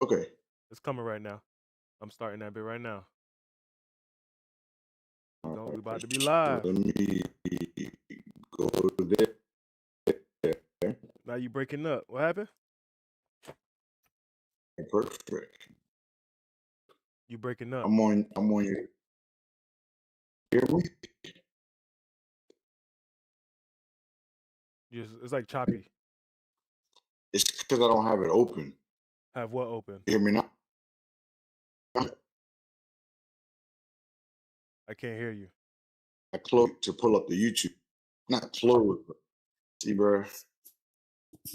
Okay. It's coming right now. I'm starting that bit right now. We about to be live. Let me go there. Now you breaking up. What happened? Perfect. You breaking up. I'm on your hear me? It's like choppy. It's because I don't have it open. Have what open? You hear me now? I can't hear you. I closed to pull up the YouTube. Not close, but see, bro.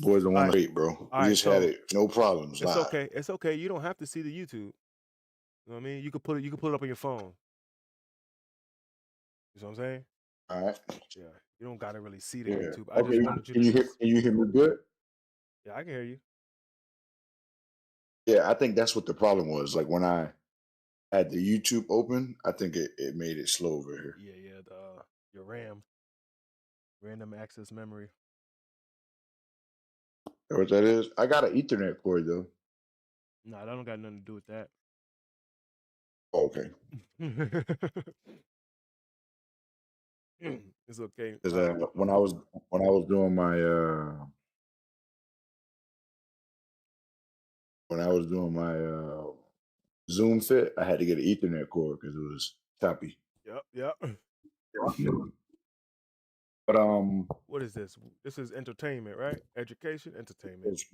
Boys don't All want right. to wait, bro. All We right. just had So it. No problems it's live. okay. It's okay. You don't have to see the YouTube. You know what I mean? You could put it up on your phone. You know what I'm saying? All right. Yeah. You don't gotta really see the Yeah. YouTube. I Okay. just wanted you Can to you hear? just Can you hear me good? yeah, I can hear you. Yeah. I think that's what the problem was. Like when I had the YouTube open, I think it made it slow over here. Yeah, yeah. Your RAM, random access memory. Know what that is? I got an Ethernet cord though. No, that don't got nothing to do with that. Oh, okay. It's okay. Because when I was doing my Zoom fit, I had to get an Ethernet cord because it was choppy. Yep, yep. But What is this? This is entertainment, right? Education, entertainment. it's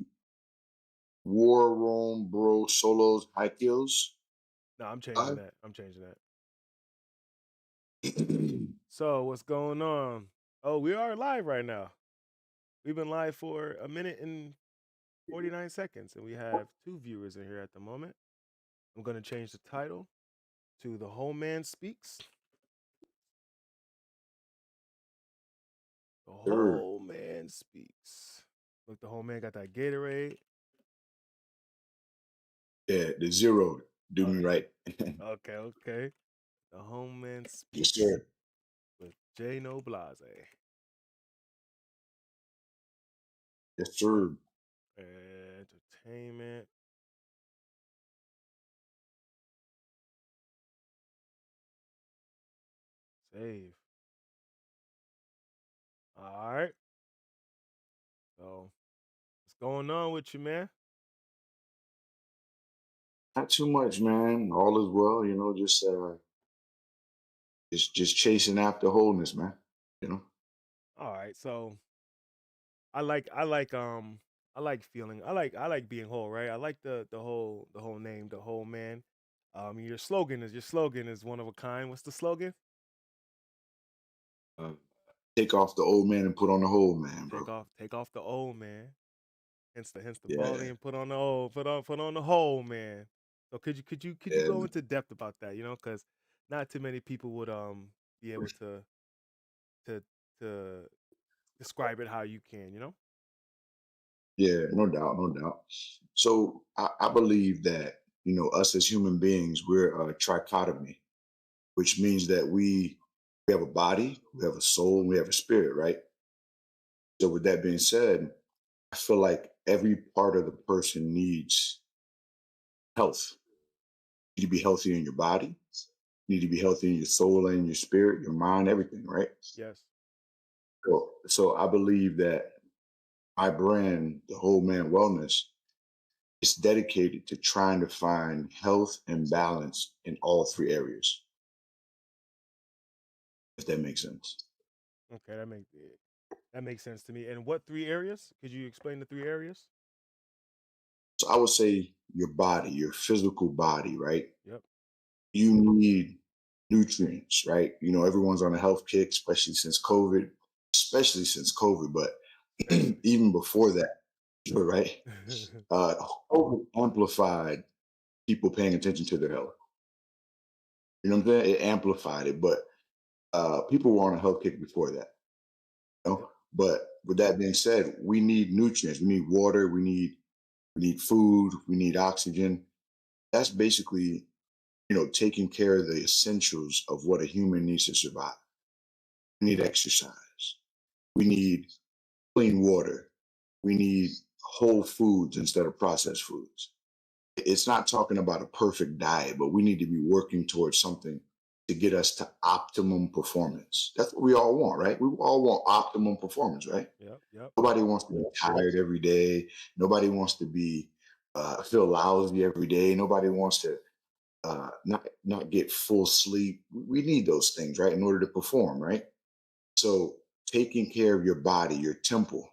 War Room Bro Solos High Kills. No, I'm changing Live. that. I'm changing that. So what's going on? Oh, we are live right now. We've been live for a minute and 49 seconds, and we have two viewers in here at the moment. I'm gonna change the title to The Whole Man Speaks. The Sure. Whole Man Speaks. Look, the whole man got that Gatorade. Yeah, the zero do me Okay, right. okay, okay. The Whole Man Yes, Speaks sir. with Jnoblase. Yes, sir. Entertainment. Save. All right. So, what's going on with you, man? Not too much, man. All is well, just chasing after wholeness, man. You know? All right. So, I like feeling I like being whole, right? I like the whole name, the whole man. Your slogan is one of a kind. What's the slogan? Uh, take off the old man and put on the whole man, bro. Take off the old man. Hence the Yeah, volume, put on the whole man. So could you yeah, go into depth about that, you know, cuz not too many people would be able to to describe it how you can, you know? yeah, no doubt, no doubt. So I believe that, us as human beings, we're a trichotomy, which means that we have a body, we have a soul, and we have a spirit, right? So with that being said, I feel like every part of the person needs health. You need to be healthy in your body, you need to be healthy in your soul and your spirit, your mind, everything, right? Yes. So I believe that my brand, the Whole Man Wellness, is dedicated to trying to find health and balance in all three areas, if that makes sense. Okay, that makes sense to me. And what three areas? Could you explain the three areas? So I would say your body, your physical body, right? Yep. You need nutrients, right? Everyone's on a health kick, especially since COVID, but Especially. even before that, right? Uh, COVID amplified people paying attention to their health. You know what I'm saying? It amplified it, but people were on a health kick before that. Yep. But with that being said, we need nutrients. We need water. We need food. We need oxygen. That's basically taking care of the essentials of what a human needs to survive. We need exercise. We need clean water. We need whole foods instead of processed foods. It's not talking about a perfect diet, but we need to be working towards something to get us to optimum performance. That's what we all want, right? We all want optimum performance, right? Yep. Yep. Nobody wants to be tired every day. Nobody wants to be feel lousy every day. Nobody wants to not get full sleep. We need those things, right, in order to perform, right? So taking care of your body, your temple,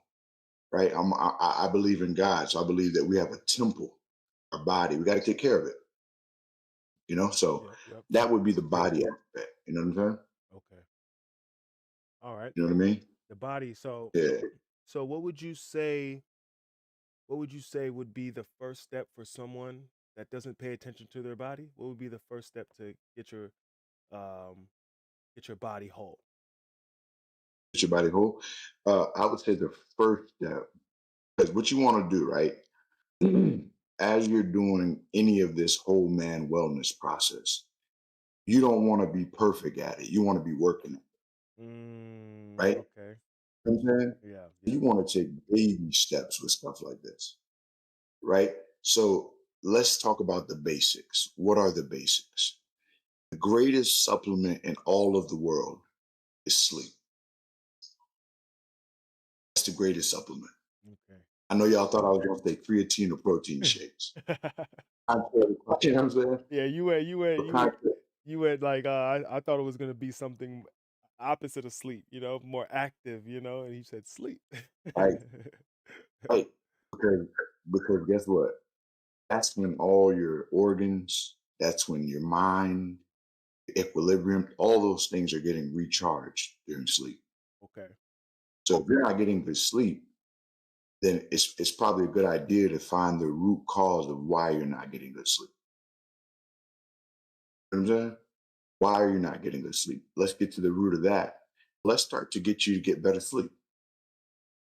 right? I believe in God, so I believe that we have a temple, our body. We got to take care of it, you know. So Yep. Yep. that would be the body aspect. You know what I'm saying? Okay. All right. You know what I mean? The body. So, Yeah. so what would you say? What would you say would be the first step for someone that doesn't pay attention to their body? What would be the first step to um get your body whole? Get your body whole. I would say the first step, because what you want to do, right? As you're doing any of this whole man wellness process, you don't want to be perfect at it. You want to be working it, right? Okay. You know what I'm saying? Yeah. You Yeah. want to take baby steps with stuff like this, right? So let's talk about the basics. What are the basics? The greatest supplement in all of the world is sleep. That's the greatest supplement. I know y'all thought I was going to say creatine or protein Okay. shakes. Contrary- You know what I'm saying? Yeah, But contrary- you went like I thought it was gonna be something opposite of sleep, more active, and he said sleep. right, right. Because, because guess what? That's when all your organs, that's when your mind, equilibrium, all those things are getting recharged during sleep. Okay. So if you're not getting good sleep, then it's probably a good idea to find the root cause of why you're not getting good sleep. You know what I'm saying? Why are you not getting good sleep? Let's get to the root of that. Let's start to get you to get better sleep.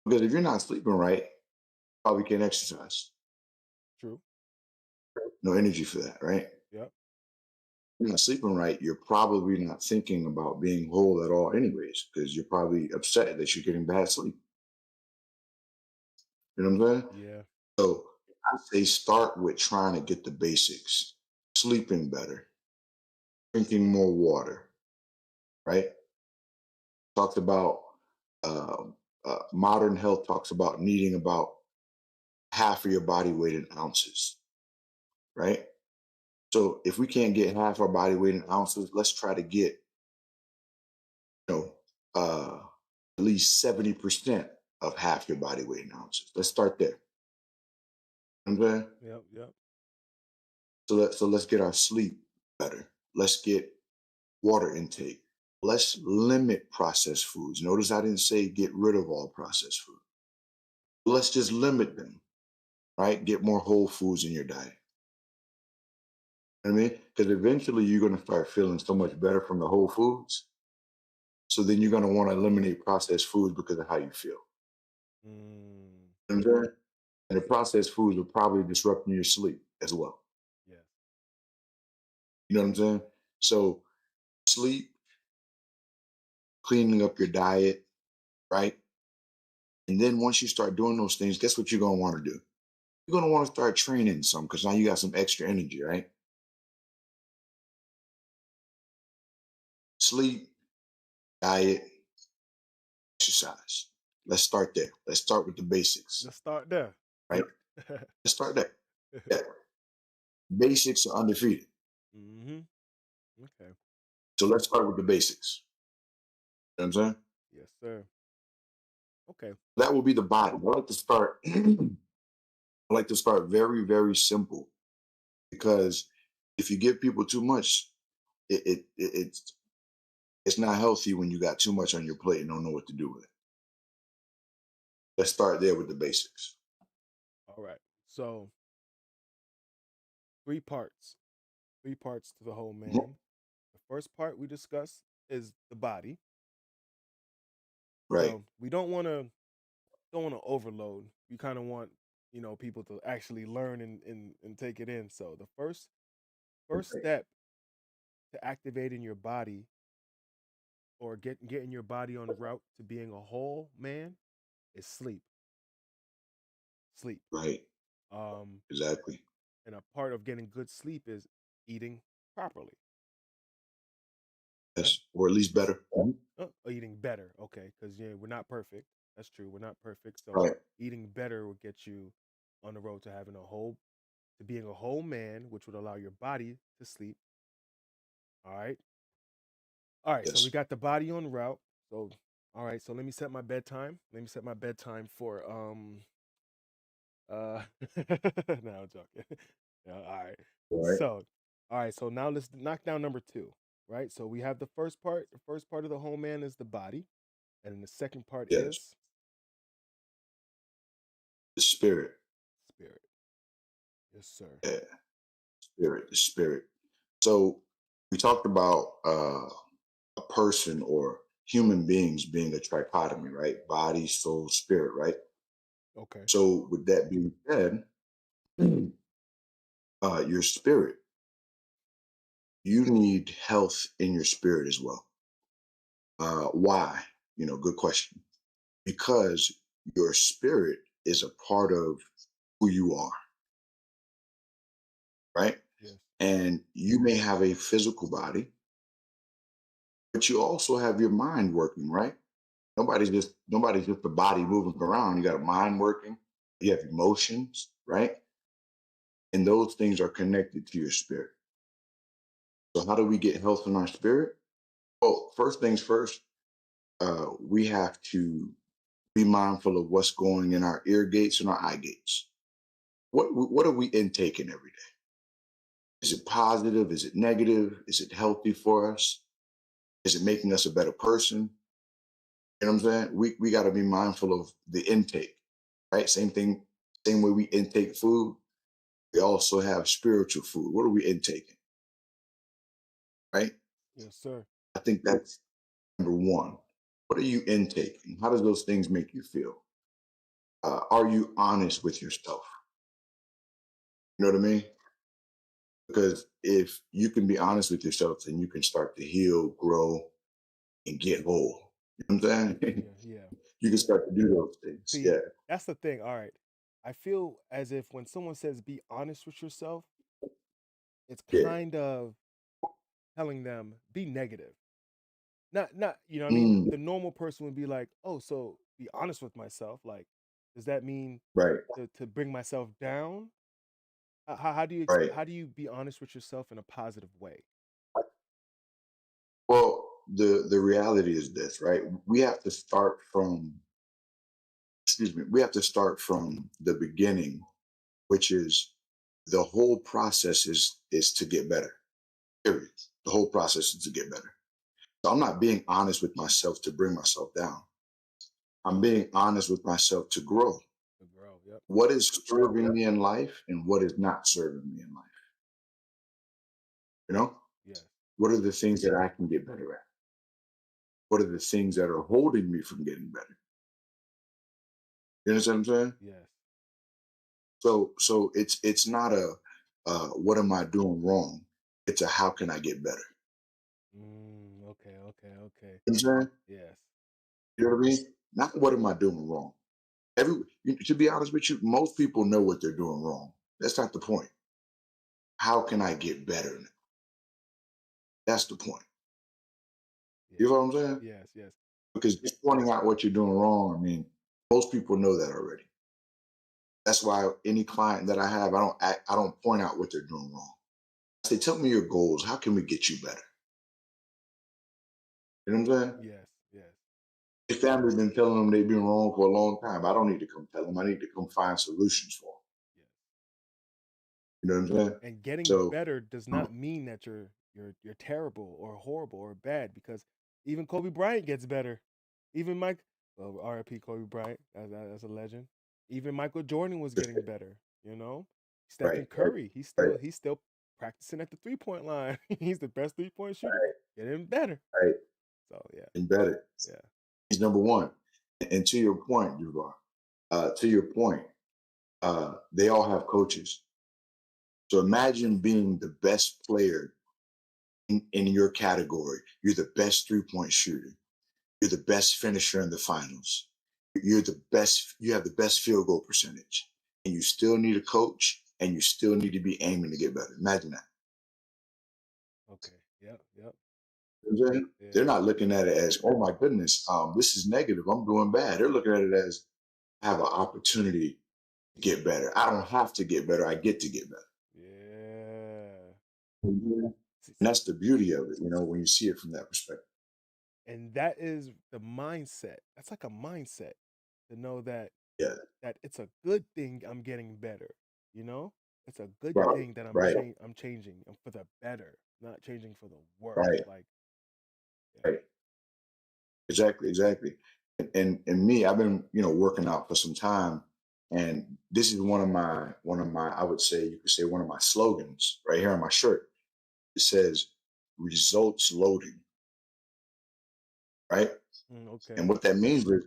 Because if you're not sleeping right, probably can't exercise. True. No energy for that, right? Yep. You're not sleeping right, you're probably not thinking about being whole at all, anyways, because you're probably upset that you're getting bad sleep. You know what I'm saying? Yeah. So I say start with trying to get the basics, sleeping better, drinking more water, right? Talked about modern health talks about needing about half of your body weight in ounces, right? So if we can't get half our body weight in ounces, let's try to get you know uh, at least 70% of half your body weight in ounces. Let's start there. Okay. Yep. Yep. So let's get our sleep better. Let's get water intake. Let's limit processed foods. Notice I didn't say get rid of all processed food. Let's just limit them, right? Get more whole foods in your diet. You know what I mean? Because eventually you're going to start feeling so much better from the whole foods. So then you're going to want to eliminate processed foods because of how you feel. Mm, You know what I'm saying? And the processed foods will probably disrupting your sleep as well. yes. You know what I'm saying? So sleep, cleaning up your diet, right? And then once you start doing those things, guess what you're going to want to do? You're going to want to start training some because now you got some extra energy, right? Sleep, diet, exercise. Let's start there. Let's start with the basics, Let's start there. right? Let's start there. Yeah. Basics are undefeated. Mm-hmm. Okay. So let's start with the basics. You know what I'm saying? Yes, sir. Okay. That will be the body. I like to start. I like to start very, very simple because if you give people too much, it's not healthy when you got too much on your plate and don't know what to do with it. Let's start there with the basics. All right. So three parts. Three parts to the whole Mhm. man. The first part we discuss is the body. Right. So we don't want to overload. We kind of want people to actually learn and take it in. So the first Right. step to activating your body or getting your body on route to being a whole man is sleep. Sleep. Right. Um, Exactly. And a part of getting good sleep is eating properly, right? Yes, or at least better. Mhm. Eating better, okay? Because yeah, we're not perfect. That's true. We're not perfect. So Right. eating better will get you on the road to having to being a whole man, which would allow your body to sleep. All right. All right. So we Yes. got the body on route. So all right. So let me set my bedtime. Let me set my bedtime for uh no, I'm joking. Yeah, all right. All right. So all right. So now let's knock down number two. Right. So we have the first part. The first part of the whole man is the body, and then the second part Yes. is The spirit. spirit. Yes, sir. Yeah. Spirit. The spirit. So we talked about a person or human beings being a trichotomy, right? Body, soul, spirit, right? Okay. So with that being said, your spirit, you need health in your spirit as well. Why? Good question. Because your spirit is a part of who you are, right? Yes. And you may have a physical body, but you also have your mind working, right? Nobody's just a body moving around. You got a mind working, you have emotions, right? And those things are connected to your spirit. So how do we get health in our spirit? Well, first things first, we have to be mindful of what's going in our ear gates and our eye gates. What are we intaking every day? Is it positive? Is it negative? Is it healthy for us? Is it making us a better person? You know what I'm saying? We got to be mindful of the intake, right? Same thing, same way we intake food, we also have spiritual food. What are we intaking, right? Yes, sir. I think that's number one. What are you intaking? How does those things make you feel? Are you honest with yourself? You know what I mean? Because if you can be honest with yourself, then you can start to heal, grow, and get whole. You know what I'm saying? Yeah, yeah. You can start to do those things. See, Yeah, that's the thing. All right. I feel as if when someone says be honest with yourself, it's yeah. kind of telling them be negative. Not, you know what I mean? Mm, The normal person would be like, "Oh, so be honest with myself." Like, does that mean right, to bring myself down? right. how do you be honest with yourself in a positive way? Well, the reality is this, right? We have to start from, excuse me, we have to start from the beginning, which is the whole process is to get better. Period. The whole process is to get better. So I'm not being honest with myself to bring myself down. I'm being honest with myself to grow. To grow. Yep. What is serving me in life and what is not serving me in life? You know, Yes. what are the things that I can get better at? What are the things that are holding me from getting better? You understand what I'm saying? Yes. So it's not a what am I doing wrong? It's a how can I get better? Okay, okay, okay. You know what I'm saying? Yes. You know what I mean? Not what am I doing wrong? To be honest with you, most people know what they're doing wrong. That's not the point. How can I get better? That's the point. Yes. You know what I'm saying? Yes, yes. Because just pointing out what you're doing wrong, I mean, most people know that already. That's why any client that I have, I don't point out what they're doing wrong. I say, tell me your goals. How can we get you better? You know what I'm saying? Yes, yes, Your family's been telling them they've been wrong for a long time. I don't need to come tell them. I need to come find solutions for them. yes. You know what I'm saying? And getting So, better does um, not mean that you're terrible or horrible or bad because even Kobe Bryant gets better. Even Mike, well, R.I.P. Kobe Bryant, that's a legend. Even Michael Jordan was for getting sure. better. You know, Right, Stephen Curry, right, he's still practicing at the 3 point line. He's the best 3 point shooter. right, Getting better. right. So yeah, And better. yeah, He's number one. And to your point, Duvar, to your point, they all have coaches. So imagine being the best player in your category. You're the best 3 point shooter. You're the best finisher in the finals. You're the best. You have the best field goal percentage, and you still need a coach. and you still need to be aiming to get better. Imagine that. Okay. Yep. Yep. You know what I'm saying? They're Yeah. not looking at it as, oh my goodness, this is negative. I'm doing bad. They're looking at it as, I have an opportunity to get better. I don't have to get better. I get to get better. Yeah. Mhm. See, And that's the beauty of it, when you see it from that perspective. and that is the mindset. That's like a mindset to know that Yeah. it's a good thing I'm getting better. You know, it's a good Right. thing that Right. I'm changing for the better, not changing for the worse. Right. Like, yeah. Right. Exactly. Exactly. And me, I've been, working out for some time. And this is one of my, I would say, you could say one of my slogans right here on my shirt. It says results loading, right? Okay. And what that means is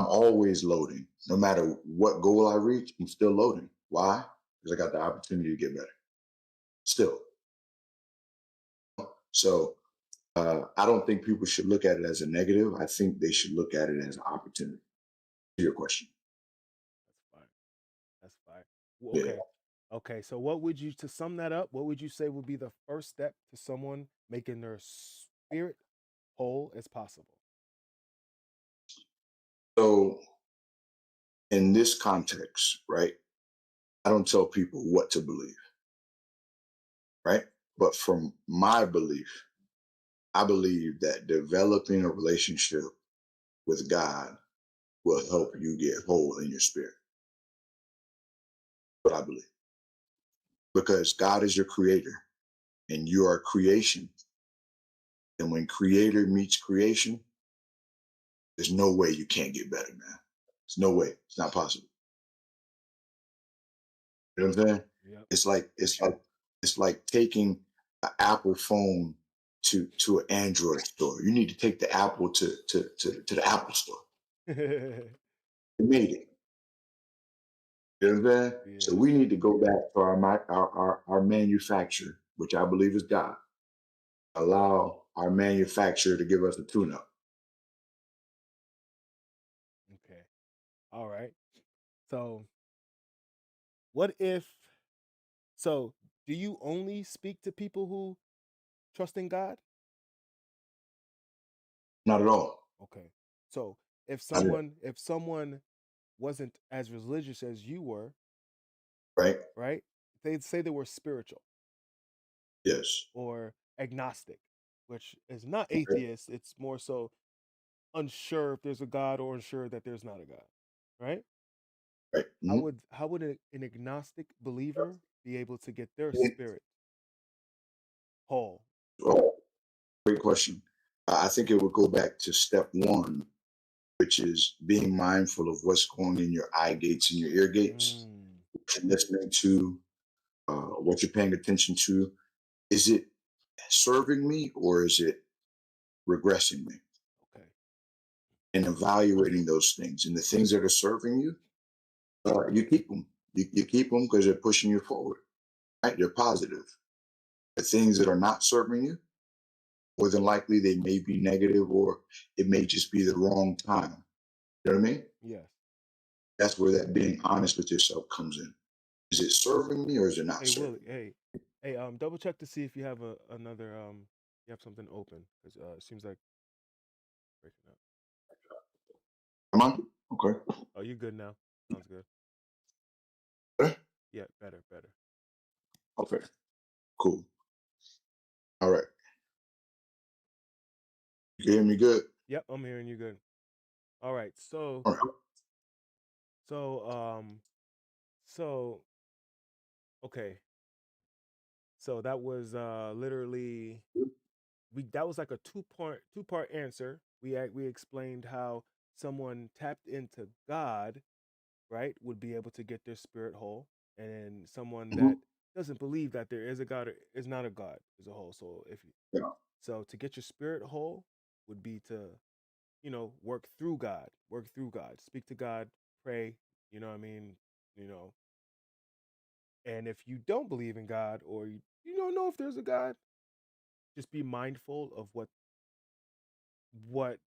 I'm always loading. No matter what goal I reach, I'm still loading. Why? Because I got the opportunity to get better. Still. So I don't think people should look at it as a negative. I think they should look at it as an opportunity. To your question. That's fine. That's fine. Well, Yeah. okay. Okay. So, what would you, to sum that up, what would you say would be the first step to someone making their spirit whole as possible? So in this context, right, I don't tell people what to believe, right? But from my belief, I believe that developing a relationship with God will help you get whole in your spirit. What I believe. Because God is your creator and you are creation. And when creator meets creation, there's no way you can't get better, man. There's no way. It's not possible. You know what I'm saying? Yep. It's like taking an Apple phone to an Android store. You need to take the Apple to the Apple store. They made it. You know what I'm saying? So Yeah. we need to go back to our manufacturer, which I believe is God. Allow our manufacturer to give us a tune-up. Okay. All right. So, what if, so do you only speak to people who trust in God? Not at all. Okay. So, Not at all. if someone wasn't as religious as you were, Right? right? They'd say they were spiritual Yes. or agnostic, which is not Okay. atheist. It's more so unsure if there's a God or unsure that there's not a God, right? Right. Mhm. How would an agnostic believer be able to get their spirit whole? Oh, great question. I think it would go back to step one, which is being mindful of what's going in your eye gates and your ear gates, Mm, what you're listening to, what you're paying attention to. Is it serving me or is it regressing me? okay. And evaluating those things. And the things that are serving you, you keep them. You keep them because they're pushing you forward, right? They're positive. The things that are not serving you, more than likely they may be negative or it may just be the wrong time. You know what I mean? Yes. That's where that being honest with yourself comes in. Is it serving me or is it not Hey, serving Willie. me? Hey. Double check to see if you have another you have something open because it seems like breaking up. Am I? Okay. Oh, you good now? Sounds good. Okay. Yeah, better, better. Okay. Cool. All right. You can hear me good? Yep, I'm hearing you good. All right. All right. So so okay. So that was literally we that was like a two part answer. We explained how someone tapped into God, right, would be able to get their spirit whole, and someone that Mhm. doesn't believe that there is a God or is not a God is a whole. So if you, Yeah. so to get your spirit whole would be to, work through God, speak to God, pray, you know what I mean, you know. And if you don't believe in God or you don't know if there's a God, just be mindful of what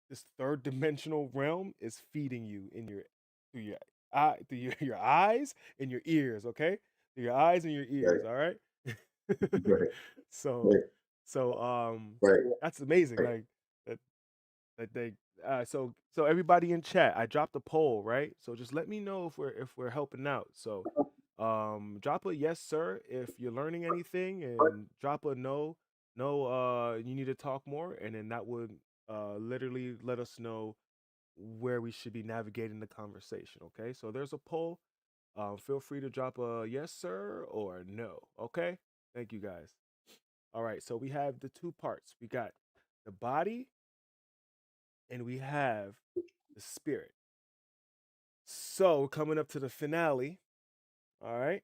this third dimensional realm is feeding you in your through your your eyes and your ears, okay? Through your eyes and your Right, ears, all right? right, so right, so right, that's amazing. right. Like that that they so everybody in chat, I dropped a poll, right? So just let me know if we're helping out. So drop a yes sir if you're learning anything, and drop a no you need to talk more, and then that would literally let us know where we should be navigating the conversation. Okay, so there's a poll. Feel free to drop a yes sir or no. Okay, thank you guys. All right, so we have the two parts. We got the body and we have the spirit. So coming up to the finale. All right,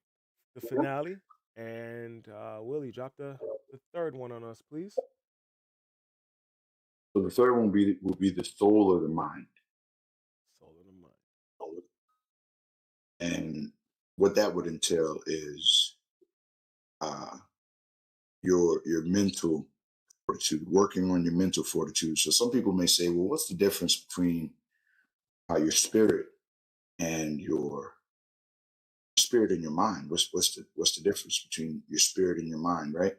the finale. And Willie, drop the third one on us, please. So the third one will be the soul of the mind, Soul of the mind. and what that would entail is uh, your mental fortitude, working on your mental fortitude. So some people may say, well, what's the difference between your spirit and your spirit and your mind? What's the difference between your spirit and your mind, right?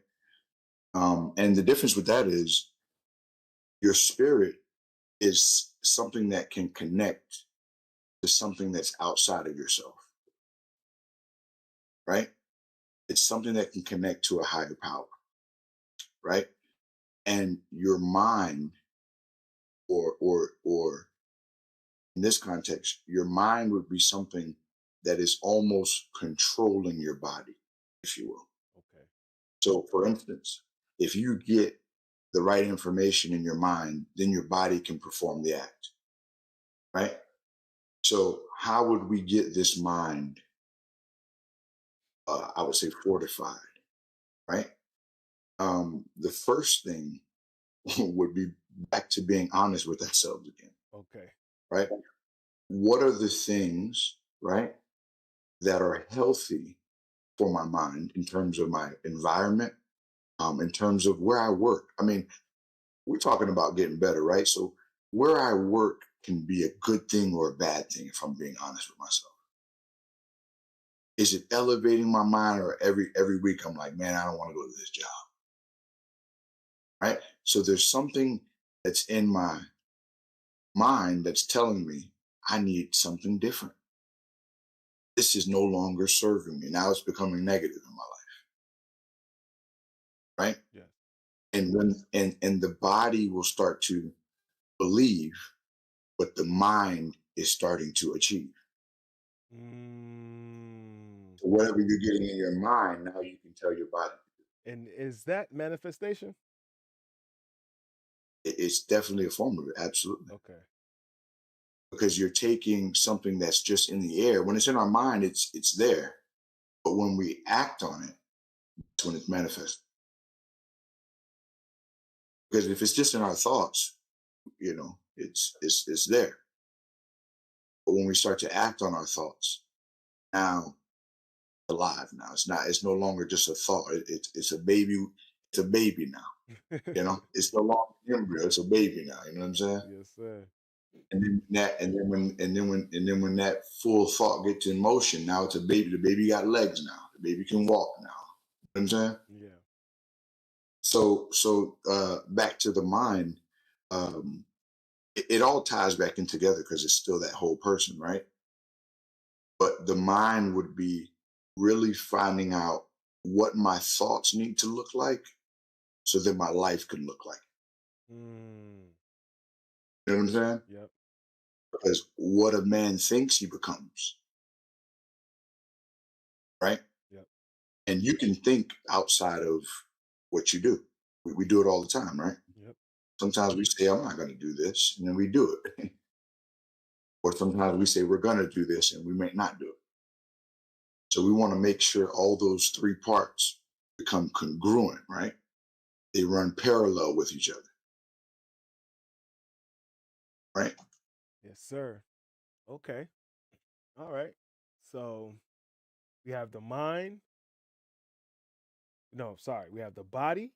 And the difference with that is your spirit is something that can connect to something that's outside of yourself, right? It's something that can connect to a higher power, right? And your mind, or in this context, your mind would be something that is almost controlling your body, if you will. Okay. So, for instance, if you get the right information in your mind, then your body can perform the act, right? So, how would we get this mind, I would say, fortified, right? The first thing would be back to being honest with ourselves again, Okay. right? What are the things, right, that are healthy for my mind in terms of my environment, in terms of where I work? I mean, we're talking about getting better, right? So where I work can be a good thing or a bad thing if I'm being honest with myself. Is it elevating my mind, or every week I'm like, man, I don't want to go to this job, right? So there's something that's in my mind that's telling me I need something different. This is no longer serving me. Now it's becoming negative in my life, right? Yes. And the body will start to believe what the mind is starting to achieve. Mm. So whatever you're getting in your mind, now you can tell your body. And is that manifestation? It's definitely a form of it, absolutely. Okay. Because you're taking something that's just in the air. When it's in our mind, it's there. But when we act on it, it's when it's manifest. Because if it's just in our thoughts, it's there. But when we start to act on our thoughts, now it's alive. Now it's no longer just a thought. It's a baby. It's a baby now. It's no longer an embryo. It's a baby now. You know what I'm saying? Yes, sir. And then when that full thought gets in motion, now it's a baby. The baby got legs now. The baby can walk now. You know what I'm saying? Yeah. So back to the mind, it all ties back in together because it's still that whole person, right? But the mind would be really finding out what my thoughts need to look like so that my life can look like. Mm. You know what I'm saying? Yep. Because what a man thinks he becomes, right? Yep. And you can think outside of what you do. We do it all the time, right? Yep. Sometimes we say, I'm not going to do this, and then we do it. Or sometimes we say, we're going to do this, and we may not do it. So we want to make sure all those three parts become congruent, right? They run parallel with each other, right? Yes, sir. Okay. All right. So we have the mind. No, sorry. We have the body,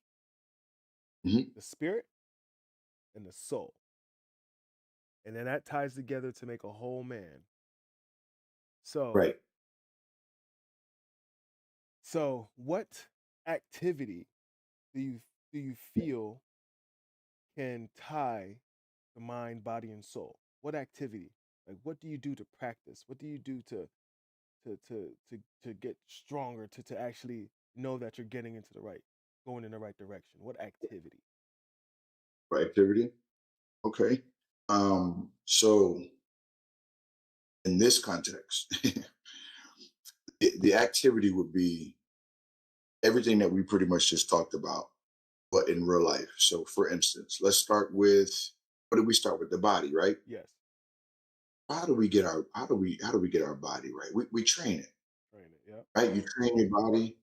Hmm. the spirit, and the soul. And then that ties together to make a whole man. So, Right. what activity do you feel can tie the mind, body, and soul? What activity? Like, what do you do to practice? What do you do to get stronger? To actually know that you're getting into the right, going in the right direction? What activity? For activity. Okay. So in this context, the activity would be everything that we pretty much just talked about, but in real life. So for instance, let's start with what did we start with? The body, right? Yes, How do we get our body right? We train it, train it. Yep. right? You train your body,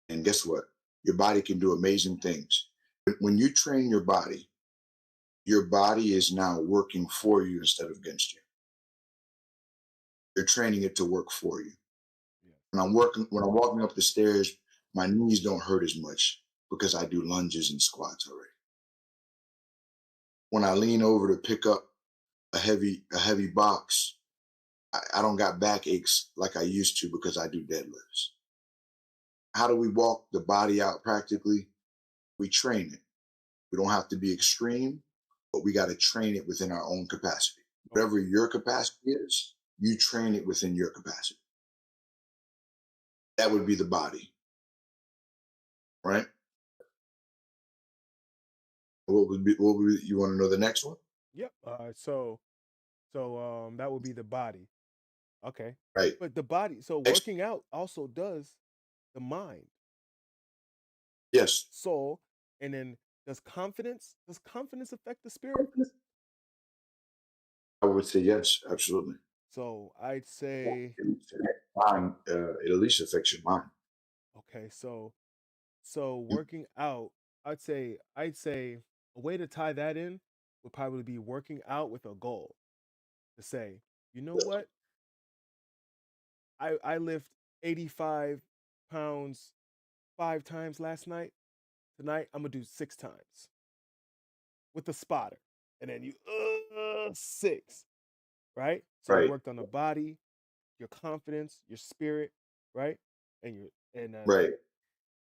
and guess what? Your body can do amazing things. But when you train your body is now working for you instead of against you. You're training it to work for you. Yes. When I'm walking up the stairs, my knees don't hurt as much because I do lunges and squats already. When I lean over to pick up a heavy box, I don't got back aches like I used to because I do deadlifts. How do we walk the body out practically? We train it. We don't have to be extreme, but we got to train it within our own capacity. Okay. Whatever your capacity is, you train it within your capacity. That would be the body, right? You want to know the next one? Yep. That would be the body. Okay. Right. But the body, so Ex- working out also does the mind, yes. soul, and then does confidence affect the spirit? I would say yes, absolutely. So I'd say, It at least affects your mind. okay, so working out, I'd say a way to tie that in would probably be working out with a goal to say, you know what? I lift 85 pounds 5 times last night. Tonight I'm gonna do 6 times with the spotter. And then you 6, right? So you Right, worked on the body, your confidence, your spirit, right? And your and right,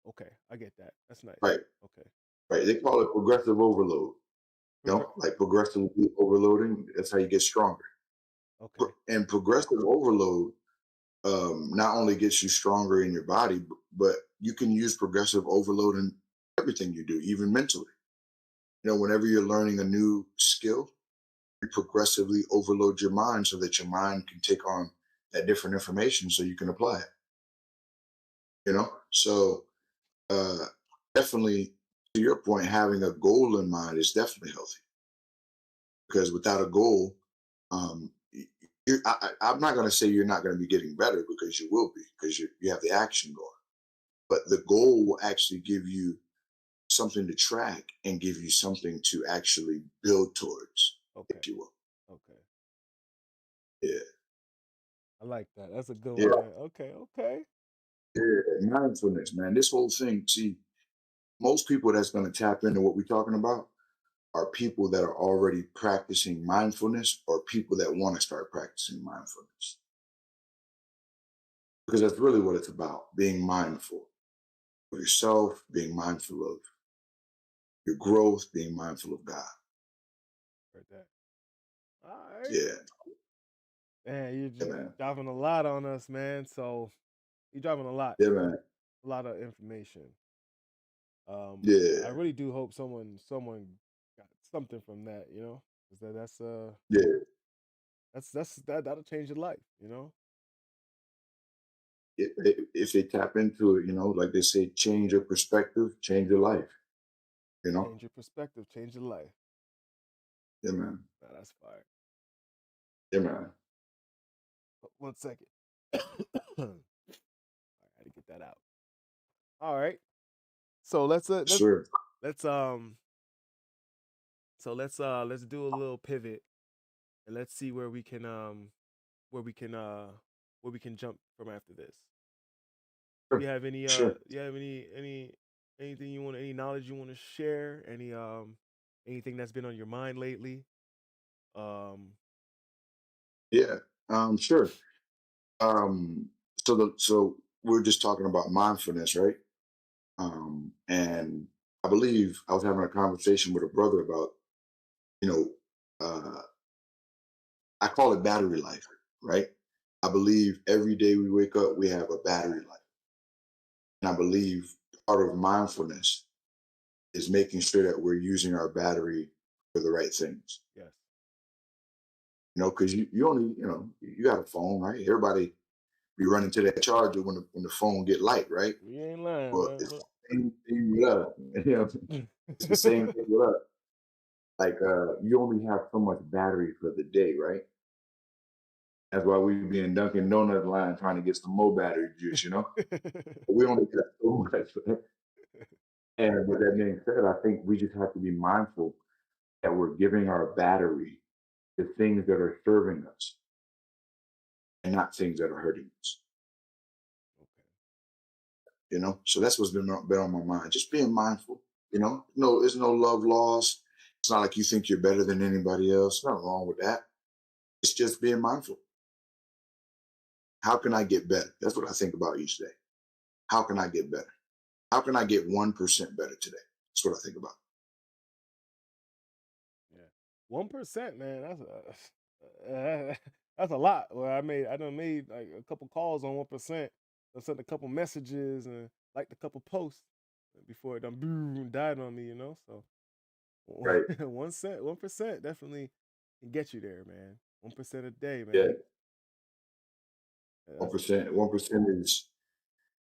okay, I get that. That's nice. right, Okay. right. They call it progressive overload. Progr- Like progressively overloading. That's how you get stronger. okay. And progressive overload not only gets you stronger in your body, but you can use progressive overload in everything you do, even mentally. Whenever you're learning a new skill, you progressively overload your mind so that your mind can take on that different information so you can apply it. So uh, definitely, to your point, having a goal in mind is definitely healthy because without a goal, I'm not going to say you're not going to be getting better because you will be because you have the action going. But the goal will actually give you something to track and give you something to actually build towards, Okay. if you will. Okay. Yeah. I like that. That's a good one, Yeah. man. Okay. Okay. Yeah. Mindfulness, man. This whole thing, see, most people that's going to tap into what we're talking about are people that are already practicing mindfulness or people that want to start practicing mindfulness. Because that's really what it's about being mindful of yourself, being mindful of your growth, being mindful of God. Heard that. All right. Yeah. Man, you're Yeah, just man. dropping a lot on us, man. So you're dropping Yeah, man. a lot of information. I Yeah. really do hope someone got something from that, you know, because Yeah. that'll change your life, you know, If they tap into it, like they say, change your perspective, change your life. You know? change your perspective, change your life. Yeah, man. Nah, that's fire. Yeah, man. One second. I had to get that out. All right. So Sure. let's let's do a little pivot and let's see where we can uh where we can jump from after this. Sure. Sure. You have anything you want, any knowledge you want to share, anything that's been on your mind lately? Um Yeah. Sure. Um, so we're just talking about mindfulness, right? And I believe I was having a conversation with a brother about, you know, I call it battery life, right? I believe every day we wake up, we have a battery life. And I believe part of mindfulness is making sure that we're using our battery for the right things. Yes. Because you only, you got a phone, right? Everybody be running to that charger when the phone get light, right? We ain't lying, Well, man. it's Look. the same thing with us. You know, it's the same thing with us. Like you only have so much battery for the day, right? That's why we be in Dunkin' Donut line trying to get some more battery juice. But we only got so much. And with that being said, I think we just have to be mindful that we're giving our battery to things that are serving us and not things that are hurting us. Okay. So that's what's been on my mind. Just being mindful. No, there's no love lost. It's not like you think you're better than anybody else. Nothing wrong with that. It's just being mindful. How can I get better? That's what I think about each day. How can I get better? How can I get 1% better today? That's what I think about. Yeah. 1%, man. That's a lot. Well, I done made like a couple calls on 1%. I sent a couple messages and liked a couple posts before it done boom died on me. So Right. 1 cent, 1% definitely can get you there, man. 1% a day, Yeah. man. Yeah, One that's percent. 1% is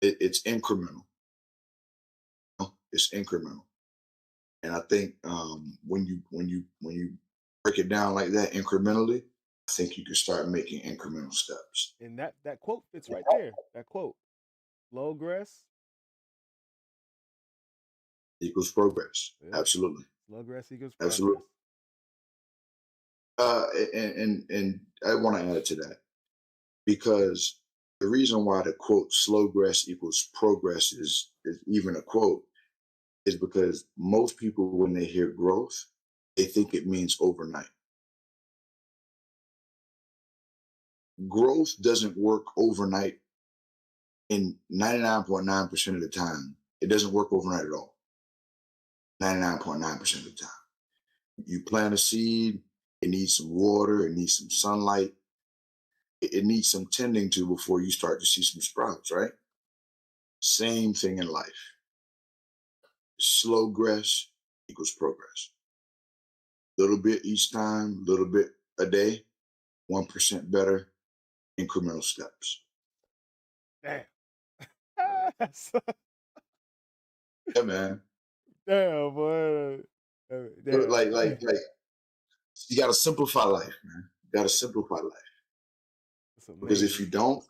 it's incremental. It's incremental. And I think when you break it down like that incrementally, I think you can start making incremental steps. and that quote fits right there. That quote, slow grass, Equals progress. yeah, Absolutely. slow grass equals progress. Absolutely. And I want to add to that because the reason why the quote "slow grass equals progress" is even a quote is because most people, when they hear growth, they think it means overnight. Growth doesn't work overnight in 99.9% of the time. It doesn't work overnight at all. 99.9% of the time. You plant a seed, it needs some water, it needs some sunlight, it needs some tending to before you start to see some sprouts, right? Same thing in life. Slow grass equals progress. Little bit each time, little bit a day, 1% better, incremental steps. Damn. Yeah, man. Damn, boy. Look, Damn. like you gotta simplify life, man. You gotta simplify life. That's Because if you amazing. don't,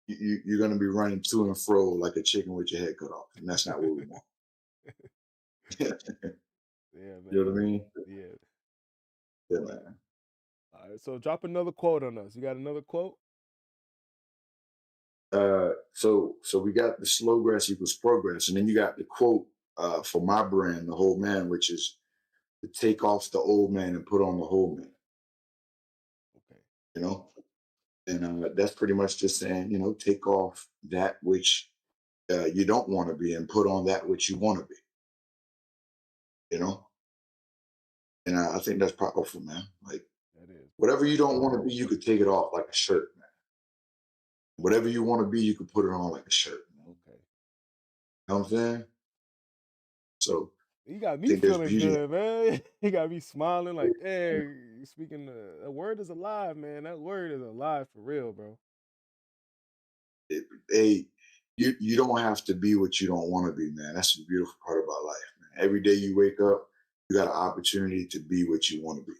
you're gonna be running to and fro like a chicken with your head cut off. And that's not what we want. Yeah, You know man. what I mean? Yeah. Yeah, man. All right. So drop another quote on us. You got another quote? So we got the slow grass equals progress, and then you got the quote for my brand, the whole man, which is to take off the old man and put on the whole man. Okay. You know, and that's pretty much just saying, take off that which you don't want to be and put on that which you want to be. You know, and I think that's powerful, man. Like That is whatever you don't want to be, you could take it off like a shirt, man. Whatever you want to be, you could put it on like a shirt, man. okay. You know what I'm saying? So You got I me think there's feeling beauty. good, man. You got me smiling like, hey, you speaking the word is alive, man. That word is alive for real, bro. Hey, you don't have to be what you don't want to be, man. That's the beautiful part about life, man. Every day you wake up, you got an opportunity to be what you want to be.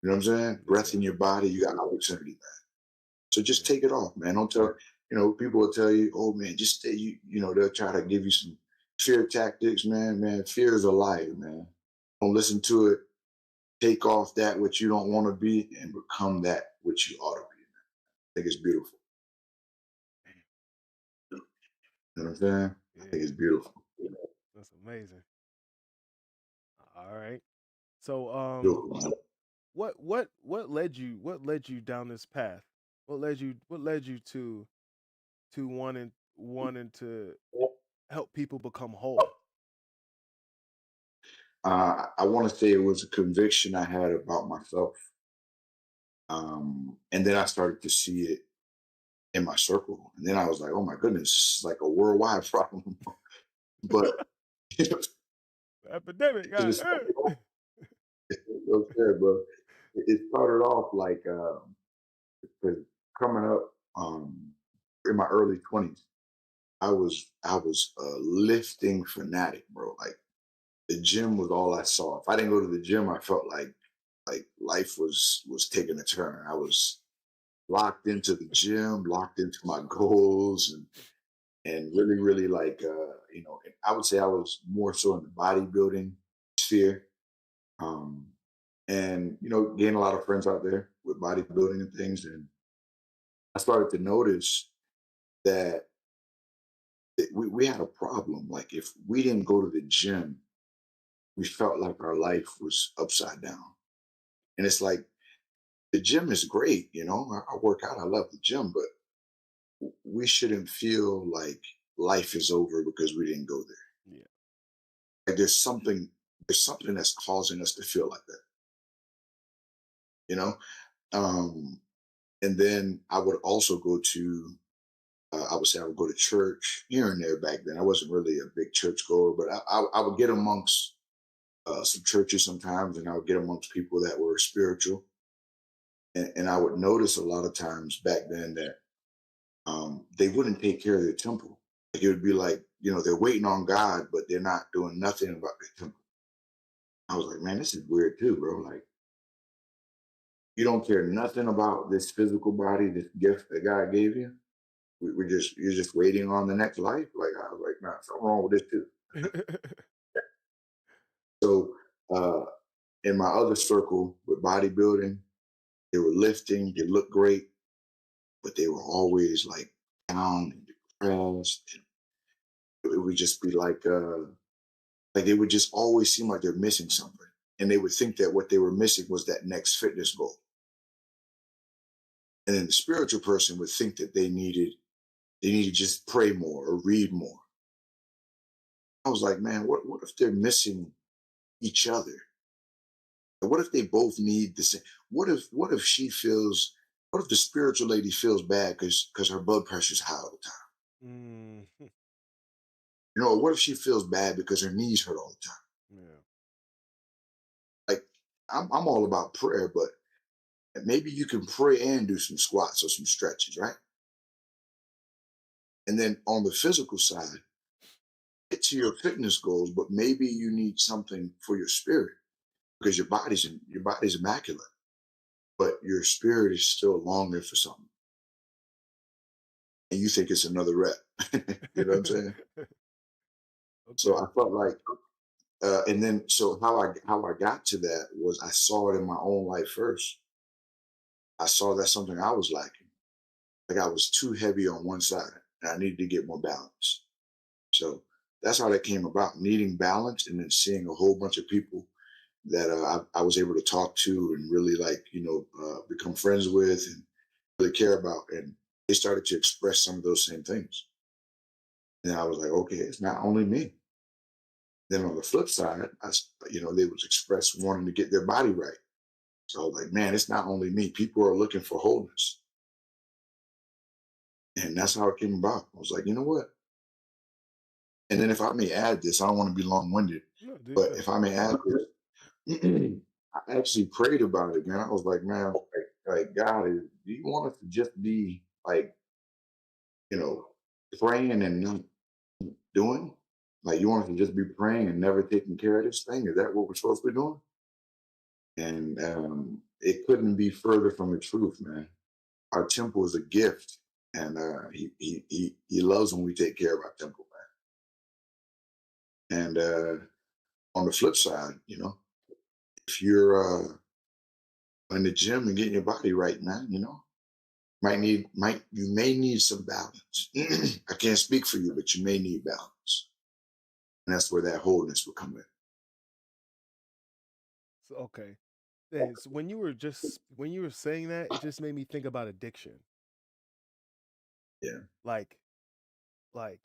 You know what I'm saying? Breath Yeah. in your body, you got opportunity, man. So just Yeah. take it off, man. Don't tell, people will tell you, oh man, just stay, they'll try to give you some fear tactics, man. Man, fear is a liar, man. Don't listen to it. Take off that which you don't want to be and become that which you ought to be. I think it's beautiful. You know what I'm saying? I think Yeah. it's beautiful. That's amazing. All right. So Beautiful, man. what led you down this path? What led you to wanting to help people become whole? I want to say it was a conviction I had about myself. And then I started to see it in my circle. And then I was like, oh my goodness, it's like a worldwide problem. But it Epidemic, God. started off, okay, bro. It started off like 'cause coming up in my early 20s, I was a lifting fanatic, bro. Like the gym was all I saw. If I didn't go to the gym, I felt like life was taking a turn. I was locked into the gym, locked into my goals, and really, really like I would say I was more so in the bodybuilding sphere. Um, and gained a lot of friends out there with bodybuilding and things. And I started to notice that we had a problem. Like if we didn't go to the gym, we felt like our life was upside down. And it's like the gym is great, I work out, I love the gym, but we shouldn't feel like life is over because we didn't go there. Yeah. Like there's something that's causing us to feel like that, you know? Um, and then I would also go to I would say I would go to church here and there back then. I wasn't really a big church goer, but I would get amongst some churches sometimes, and I would get amongst people that were spiritual, and I would notice a lot of times back then that they wouldn't take care of their temple. Like it would be like they're waiting on God, but they're not doing nothing about their temple. I was like, man, this is weird too, bro. Like you don't care nothing about this physical body, this gift that God gave you. We're just you're just waiting on the next life. Like I was like, nah, something wrong with this too. So uh, in my other circle with bodybuilding, they were lifting, they looked great, but they were always like down and depressed. And it would just be like they would just always seem like they're missing something. And they would think that what they were missing was that next fitness goal. And then the spiritual person would think that they need to just pray more or read more. I was like, man, what if they're missing each other? What if they both need the same? What if she feels? What if the spiritual lady feels bad because her blood pressure's high all the time? Mm, What if she feels bad because her knees hurt all the time? yeah. Like I'm all about prayer, but maybe you can pray and do some squats or some stretches, right? And then on the physical side, get to your fitness goals, but maybe you need something for your spirit because your body's immaculate, but your spirit is still longing for something, and you think it's another rep. You know what I'm saying? So Okay. I felt like, and then so how I got to that was I saw it in my own life first. I saw that something I was lacking. Like I was too heavy on one side, and I needed to get more balance. So that's how that came about, needing balance, and then seeing a whole bunch of people that I was able to talk to and really like become friends with and really care about, and they started to express some of those same things. And I was like, okay, it's not only me. Then on the flip side, they was express wanting to get their body right. So I was like, man, it's not only me. People are looking for wholeness. And that's how it came about. I was like, you know what? And then if I may add this, I don't want to be long-winded, No, do your but thing. if I may add this, I actually prayed about it, man. I was like, man, like God, do you want us to just be like, you know, praying and not doing? Like you want us to just be praying and never taking care of this thing? Is that what we're supposed to be doing? And it couldn't be further from the truth, man. Our temple is a gift, and he loves when we take care of our temple, man. And on the flip side, if you're in the gym and getting your body right, man, you may need some balance. I can't speak for you, but you may need balance, and that's where that wholeness will come in. So, okay. So when you were saying that, it just made me think about addiction. Yeah. Like like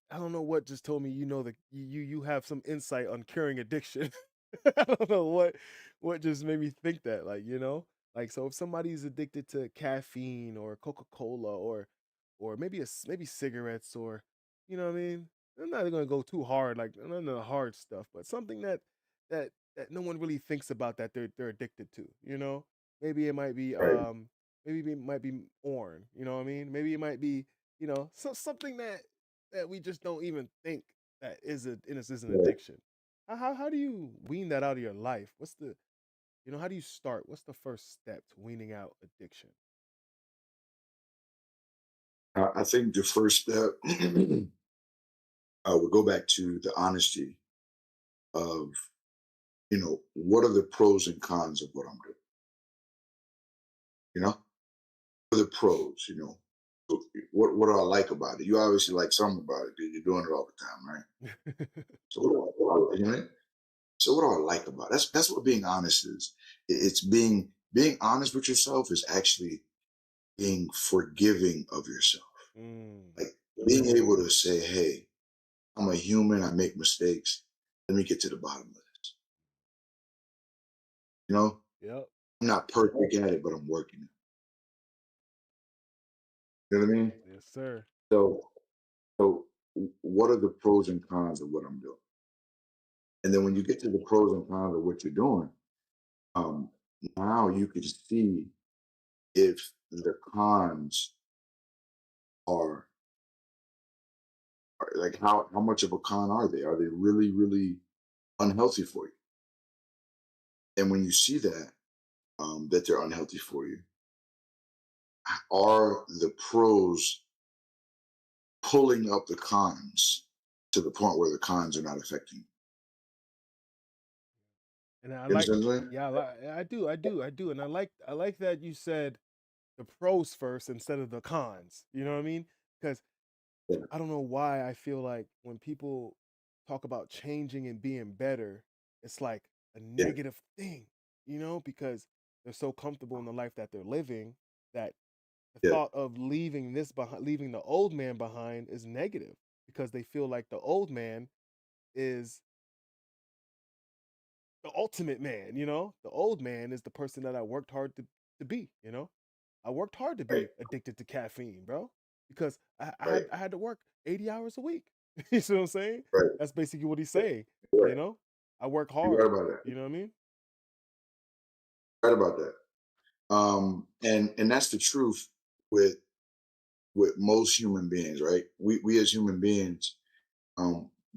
I don't know what just told me, that you have some insight on curing addiction. I don't know what just made me think that, like, so if somebody's addicted to caffeine or Coca-Cola or maybe cigarettes, or what I mean. I'm not going to go too hard, like none of the hard stuff, but something that no one really thinks about, that they're addicted to. Maybe it might be Right. maybe it might be porn. You know what I mean? Maybe it might be, something that we just don't even think that is an Right. addiction. How do you wean that out of your life? How do you start? What's the first step to weaning out addiction? I think the first step would go back to the honesty of, what are the pros and cons of what I'm doing? You know, what are the pros? So what do I like about it? You obviously like something about it because you're doing it all the time, right? So what do I like about it? That's what being honest is. It's being honest with yourself is actually being forgiving of yourself. Mm, Like being able to say, hey, I'm a human, I make mistakes. Let me get to the bottom of this. You know, yep. I'm not perfect at it, but I'm working it. You know what I mean? Yes, sir. So what are the pros and cons of what I'm doing? And then when you get to the pros and cons of what you're doing, um, now you can see if the cons are, like how much of a con are they? Are they really, really unhealthy for you? And when you see that, that they're unhealthy for you, are the pros pulling up the cons to the point where the cons are not affecting you? And I You like, understand what I'm saying? yeah, I do, and I like that you said the pros first instead of the cons. You know what I mean? Because Yeah, I don't know why I feel like when people talk about changing and being better, it's like a yeah, negative thing, because they're so comfortable in the life that they're living, that the yeah, thought of leaving the old man behind is negative, because they feel like the old man is the ultimate man. The old man is the person that I worked hard to be. I worked hard to right, be addicted to caffeine, bro, because I, I right, had I had to work 80 hours a week. You see what I'm saying? right. That's basically what he's Yeah, saying. you're You right. know, I work You're right hard. about that. You know what I mean? Right about that. And that's the truth with most human beings, right? We as human beings,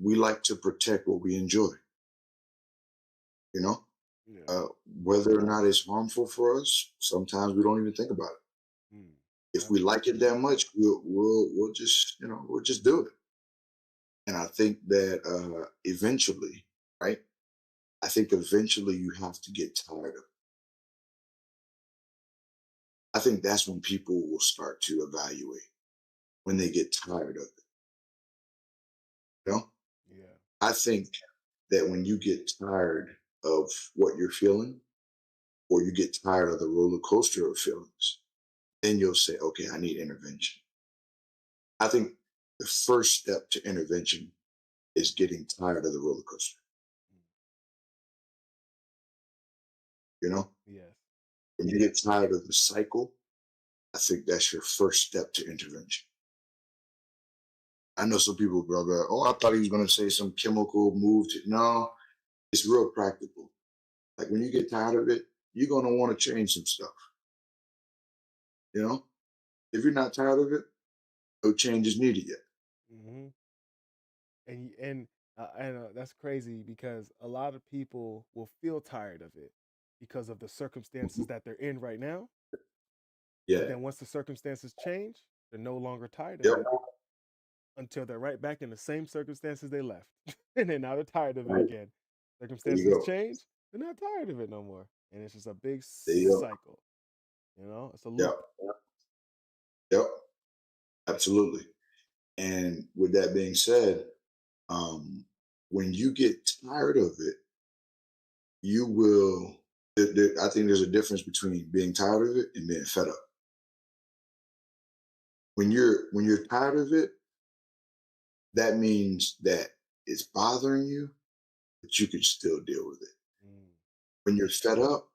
we like to protect what we enjoy. You know, Yeah. uh, whether or not it's harmful for us, sometimes we don't even think about it. Mm. If Yep. we like it that much, we'll just we'll just do it. And I think that eventually, right? I think eventually you have to get tired of it. I think that's when people will start to evaluate when they get tired of it. You know, Yeah. I think that when you get tired of what you're feeling, or you get tired of the roller coaster of feelings, then you'll say, okay, I need intervention. I think the first step to intervention is getting tired of the roller coaster. Mm. You know, Yes. when you get tired of the cycle, I think that's your first step to intervention. I know some people go, oh, I thought he was going to say some chemical move. No, it's real practical. Like when you get tired of it, you're going to want to change some stuff. You know, if you're not tired of it, no change is needed yet. Hmm. And that's crazy, because a lot of people will feel tired of it because of the circumstances Mhm. that they're in right now. But Yeah. then once the circumstances change, they're no longer tired of Yep. it, until they're right back in the same circumstances they left. And then now they're tired of it Right. again. There you Circumstances go. change, they're not tired of it no more. And it's just a big There you go. cycle. It's a Yep. loop. Yep. Absolutely. And with that being said, um, when you get tired of it, you will. I think there's a difference between being tired of it and being fed up. When you're tired of it, that means that it's bothering you, but you can still deal with it. Mm. When you're fed up,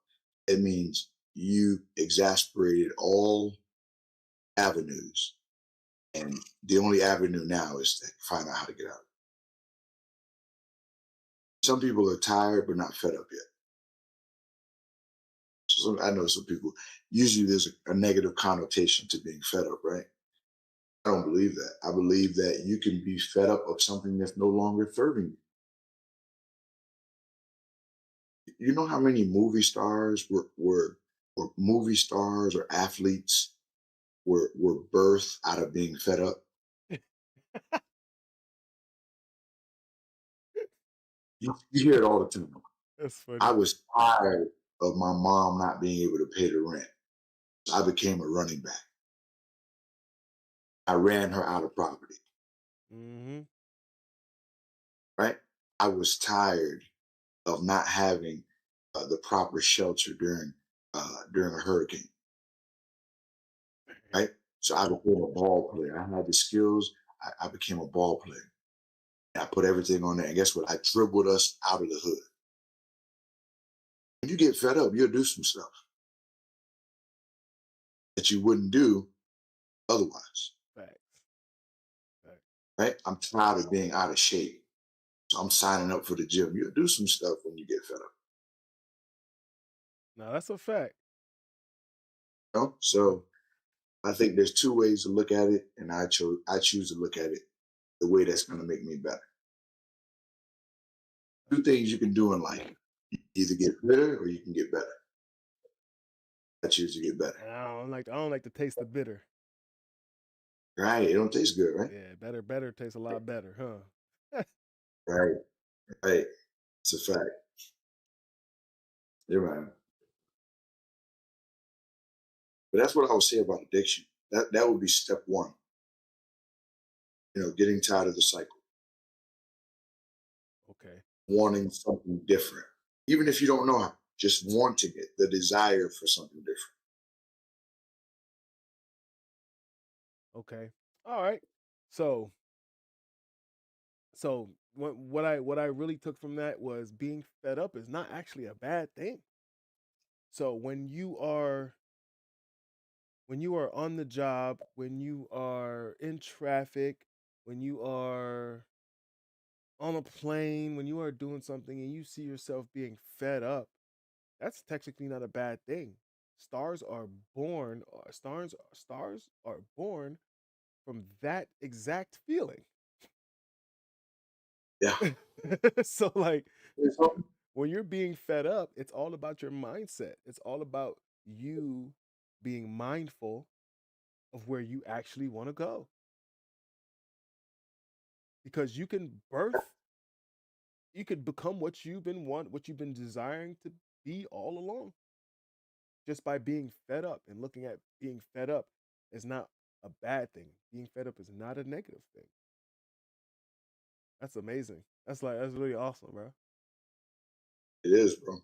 it means you exasperated all avenues, and the only avenue now is to find out how to get out. Some people are tired but not fed up yet. So I know some people. Usually, there's a negative connotation to being fed up, right? I don't believe that. I believe that you can be fed up of something that's no longer serving you. You know how many movie stars were movie stars or athletes were birthed out of being fed up? You hear it all the time. That's I funny. was tired of my mom not being able to pay the rent. So I became a running back. I ran her out of property, Hmm. right? I was tired of not having the proper shelter during a hurricane, right? So I became a ball player. I had the skills. I became a ball player. I put everything on there. And guess what? I dribbled us out of the hood. When you get fed up, you'll do some stuff that you wouldn't do otherwise, Facts. Facts. right? I'm tired of being out of shape. So I'm signing up for the gym. You'll do some stuff when you get fed up. Now that's a fact. You know? Yeah. So I think there's two ways to look at it, and I choose to look at it the way that's going to make me better. Two things you can do in life: either get better or you can get better. I choose to get better. And I don't like the taste of bitter. Right? It don't taste good, right? Yeah, better tastes a lot better, huh? Right. Right. It's a fact. You're right. But that's what I would say about addiction. That would be step one. Getting tired of the cycle, Okay. wanting something different, even if you don't know how. Just wanting it, the desire for something different. Okay. All right. So what I really took from that was being fed up is not actually a bad thing. So when you are on the job, when you are in traffic, when you are on a plane, when you are doing something and you see yourself being fed up, that's technically not a bad thing. Stars are stars are born from that exact feeling. Yeah. So like It's something. when you're being fed up, it's all about your mindset. It's all about you being mindful of where you actually want to go. Because you could become what you've been desiring to be all along just by being fed up, and looking at being fed up is not a bad thing. Being fed up is not a negative thing. That's amazing. That's really awesome, bro. It is, bro.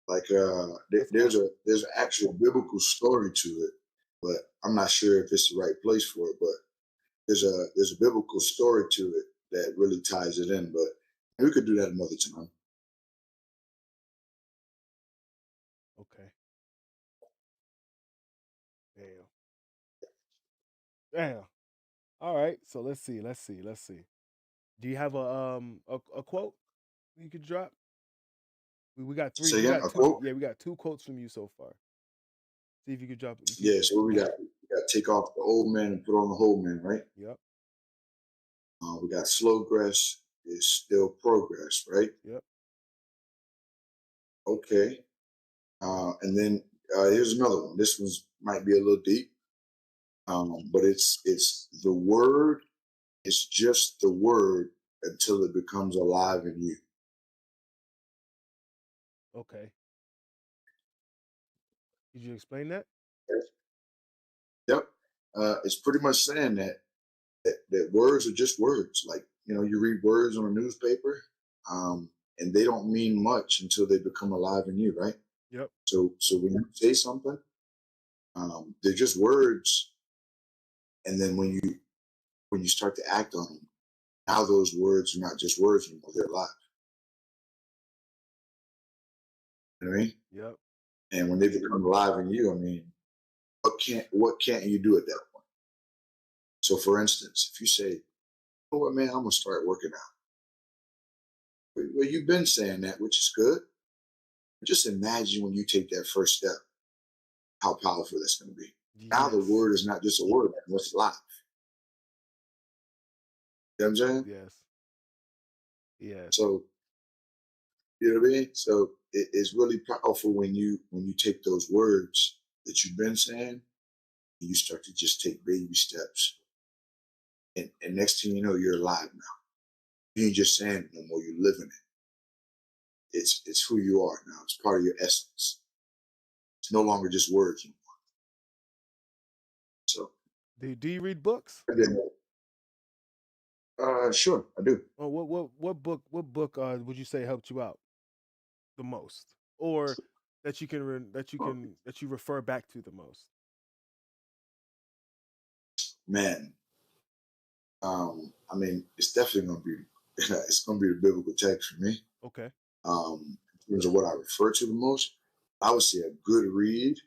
Like That's there's awesome. an actual biblical story to it, but I'm not sure if it's the right place for it. But there's a biblical story to it that really ties it in. But we could do that another time. Okay. Damn. Damn. All right. So let's see. Do you have a quote you could drop? We got three. Say We again, got a two. quote. Yeah, we got two quotes from you so far. See if you could drop it. Yeah. So what we got? We got to take off the old man and put on the whole man, right? Yep. We got slow grass is still progress, right? Yep. Okay. And then here's another one. This one's might be a little deep, but it's the word. It's just the word until it becomes alive in you. Okay. Could you explain that? Yep. It's pretty much saying that words are just words. Like you read words on a newspaper. and they don't mean much until they become alive in you, right? Yep. So when you say something, they're just words, and then when you start to act on them, now those words are not just words anymore; they're alive. You know what I mean? Yep. And when they become alive in you, I mean, what can't you do at that point? So, for instance, if you say, "You know what, man, I'm gonna start working out," well, you've been saying that, which is good. Just imagine when you take that first step, how powerful that's going to be. Now the Yes. word is not just a word; it's life. You know what I'm saying? Yes. Yes. So you know what I mean. So it's really powerful when you take those words that you've been saying and you start to just take baby steps, and next thing you know, you're alive now. You ain't just saying it no more; you're living it. It's who you are now. It's part of your essence. It's no longer just words anymore. So Do you read books? again, sure, I do. Or what book would you say helped you out the most, or that you can that you refer back to the most? Man, I mean, it's definitely going to be it's going to be the biblical text for me. Okay. In terms of what I refer to the most, I would say a good read.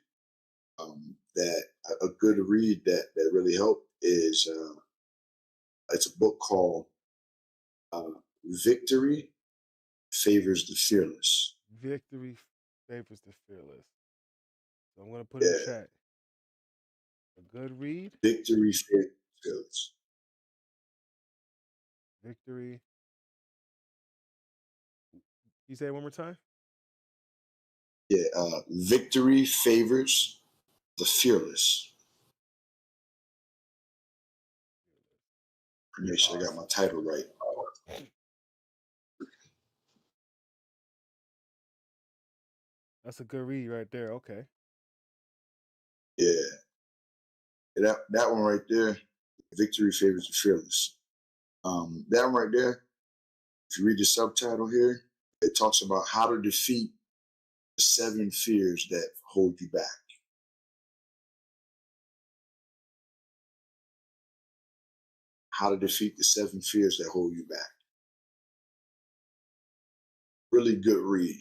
That a good read that really helped is it's a book called uh, "Victory Favors the Fearless." Victory favors the fearless. So I'm gonna put in Yeah, chat a good read. victory favors the fearless. Victory. You say it one more time. Yeah, victory favors the fearless. Make sure I got my Awesome. title right. That's a good read right there. Okay. Yeah, that one right there. Victory favors the fearless. That one right there. If you read the subtitle here, it talks about how to defeat the 7 fears that hold you back. How to defeat the 7 fears that hold you back. Really good read.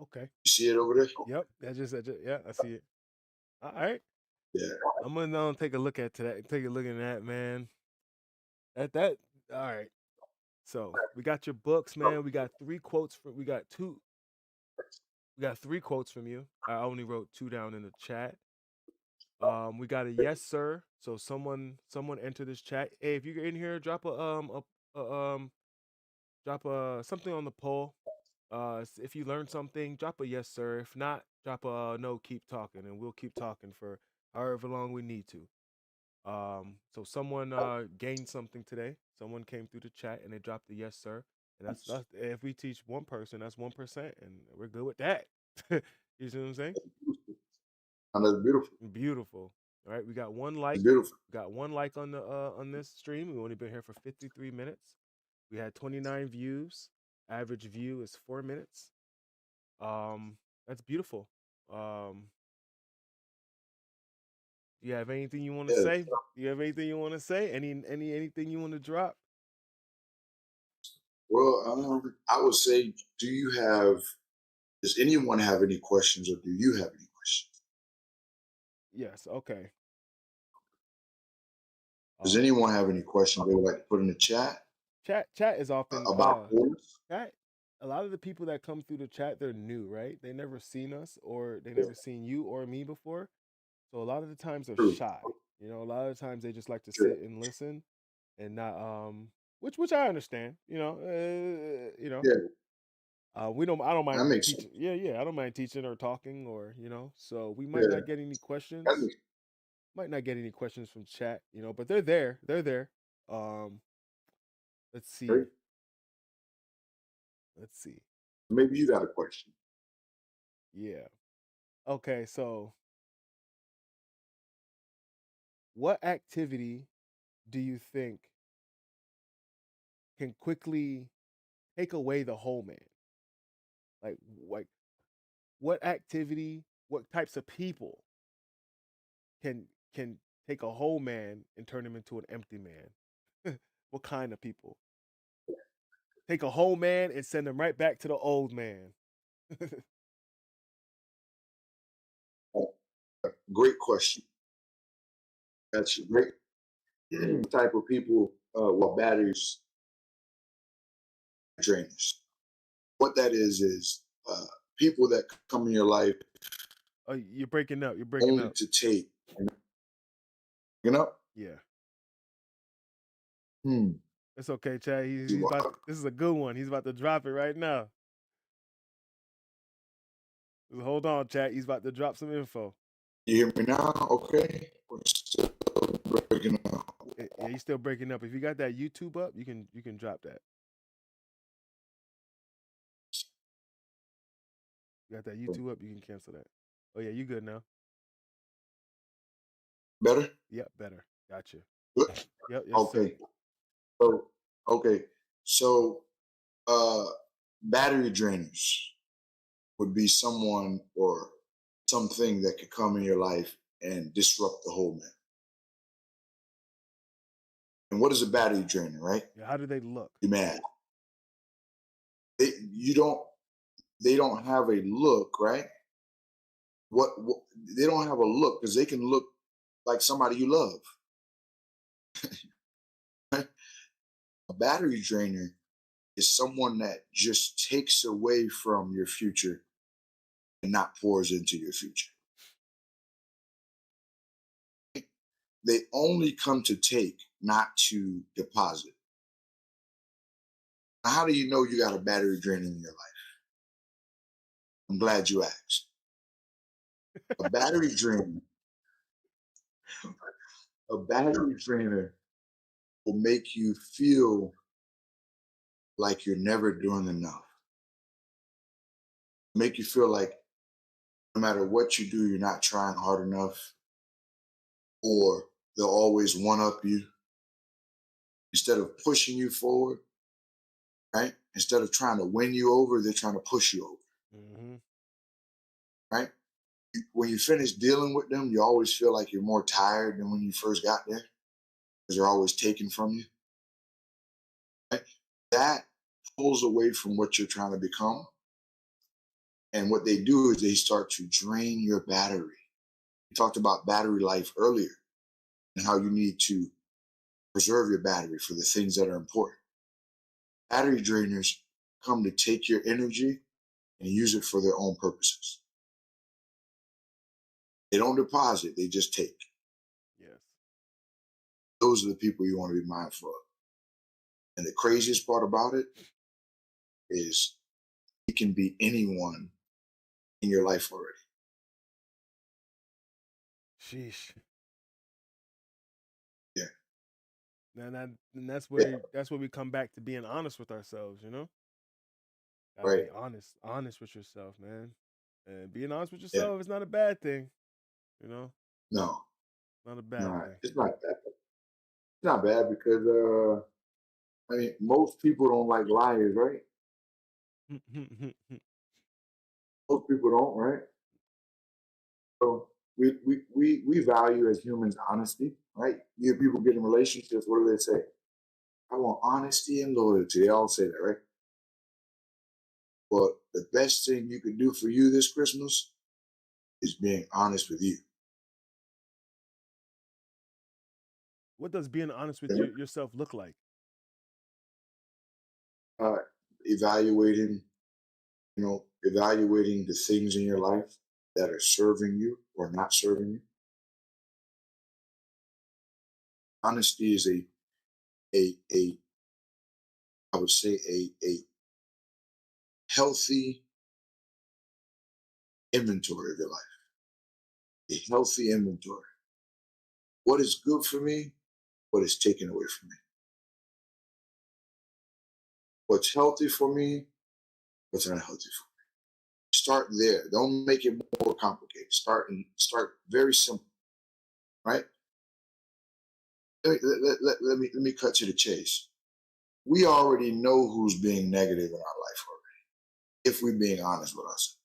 Okay. You see it over there? Yep. Yeah, I see it. All right. Yeah. I'm gonna take a look at that. Take a look at that, man. That. All right. So we got your books, man. We got three quotes from. We got two. We got three quotes from you. I only wrote two down in the chat. We got a yes, sir. So someone enter this chat. Hey, if you're in here, drop a something on the poll. If you learned something, drop a yes, sir. If not, drop a no. Keep talking, and we'll keep talking for however long we need to. So someone gained something today. Someone came through the chat and they dropped the yes, sir. And that's if we teach one person, that's 1%, and we're good with that. You see what I'm saying? And that's beautiful. Beautiful. All right, we got one like. It's beautiful. We got one like on this stream. We've only been here for 53 minutes. We had 29 views. Average view is 4 minutes. That's beautiful. Um, do you have anything you want to Yeah. say? Do you have anything you want to say? Anything you want to drop? Well, I would say, does anyone have any questions or do you have any questions? Yes. Okay. Does Um, anyone have any questions they would like to put in the chat chat is often about this? chat. A lot of the people that come through the chat, they're new, right? They never seen us or they never seen you or me before. So a lot of the times they're True, shy. You know, a lot of the times they just like to true. sit and listen and not which I understand. Yeah, We don't. I don't that mind makes sense. teaching. Yeah, yeah. I don't mind teaching or talking or So we might Yeah, not get any that questions. makes Might not get any questions from chat. But they're there. They're there. Um, let's see. great. Let's see. Maybe you got a question. Yeah. Okay, so what activity do you think can quickly take away the whole man? Like what activity, what types of people can can take a whole man and turn him into an empty man? What kind of people? Take a whole man and send him right back to the old man. Great question. That's great. Type of people, well, batteries drainers. What that is people that come in your life Oh, you're breaking up. You're breaking only up. to take, you know? Yeah. Hmm. It's okay, Chad. He's about this is a good one. He's about to drop it right now. Hold on, chat. He's about to drop some info. You hear me now? Okay. We're still breaking up. Yeah, he's still breaking up. If you got that YouTube up, you can drop that. You got that YouTube up, you can cancel that. Oh yeah, you good now. Better? Yep, better. Gotcha. Good. Yep, yes, sir. Okay. So okay. So uh battery drainers would be someone or something that could come in your life and disrupt the whole man. And what is a battery drainer, right? Yeah, how do they look? You're mad. They you don't they don't have a look, right? What they don't have a look because they can look like somebody you love. A battery drainer is someone that just takes away from your future and not pours into your future. They only come to take, not to deposit. Now, how do you know you got a battery drainer in your life? I'm glad you asked. A battery drainer, a battery drainer will make you feel like you're never doing enough. Make you feel like no matter what you do, you're not trying hard enough, or they'll always one up you. Instead of pushing you forward, right? Instead of trying to win you over, they're trying to push you over, Mm-hmm. right? When you finish dealing with them, you always feel like you're more tired than when you first got there because they're always taking from you. Right? That pulls away from what you're trying to become. And what they do is they start to drain your battery. We talked about battery life earlier and how you need to preserve your battery for the things that are important. Battery drainers come to take your energy and use it for their own purposes. They don't deposit, they just take. Yes. Those are the people you want to be mindful of. And the craziest part about it is it can be anyone in your life already. Sheesh. Yeah. And that's Yeah. where we come back to being honest with ourselves, you know? Gotta Right. be honest with yourself, man. And being honest with Yeah. yourself is not a bad thing, you know? No. Not a bad No. thing. It's not bad. It's not bad because I mean most people don't like liars, right? Most people don't, right? So we value as humans honesty, right? You hear people get in relationships, what do they say? I want honesty and loyalty. They all say that, right? But the best thing you can do for you this Christmas is being honest with you. What does being honest with yourself look like? Uh, evaluating, evaluating the things in your life that are serving you or not serving you. Honesty is a I would say a healthy inventory of your life. A healthy inventory. What is good for me? What is taken away from me? What's healthy for me? What's unhealthy for me? Start there. Don't make it more complicated. Start very simple, right? Let me cut to the chase. We already know who's being negative in our life already, if we're being honest with us.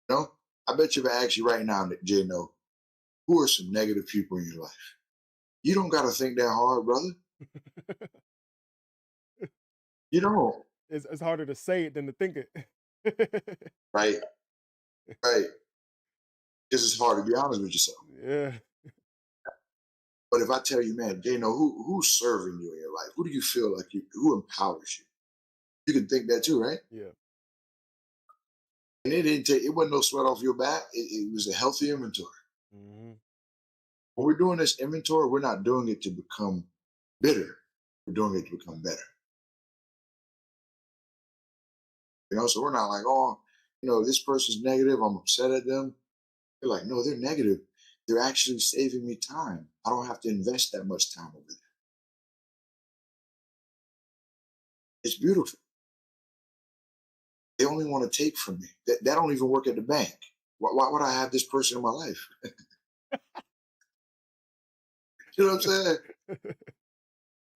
You know, I bet you if I ask you right now, Jay, know who are some negative people in your life. You don't got to think that hard, brother. You don't, It's harder to say it than to think it. right? Right. This is hard to be honest with yourself. Yeah. But if I tell you, man, Jay, know who's serving you in your life? Who do you feel like who empowers you? You can think that too, right? Yeah. And it wasn't no sweat off your back. It was a healthy inventory. Mhm. When we're doing this inventory, we're not doing it to become bitter. We're doing it to become better. So we're not like, oh, this person's negative. I'm upset at them. They're like, no, they're negative. They're actually saving me time. I don't have to invest that much time over there. It's beautiful. They only want to take from me. That don't even work at the bank. Why would I have this person in my life? You know what I'm saying?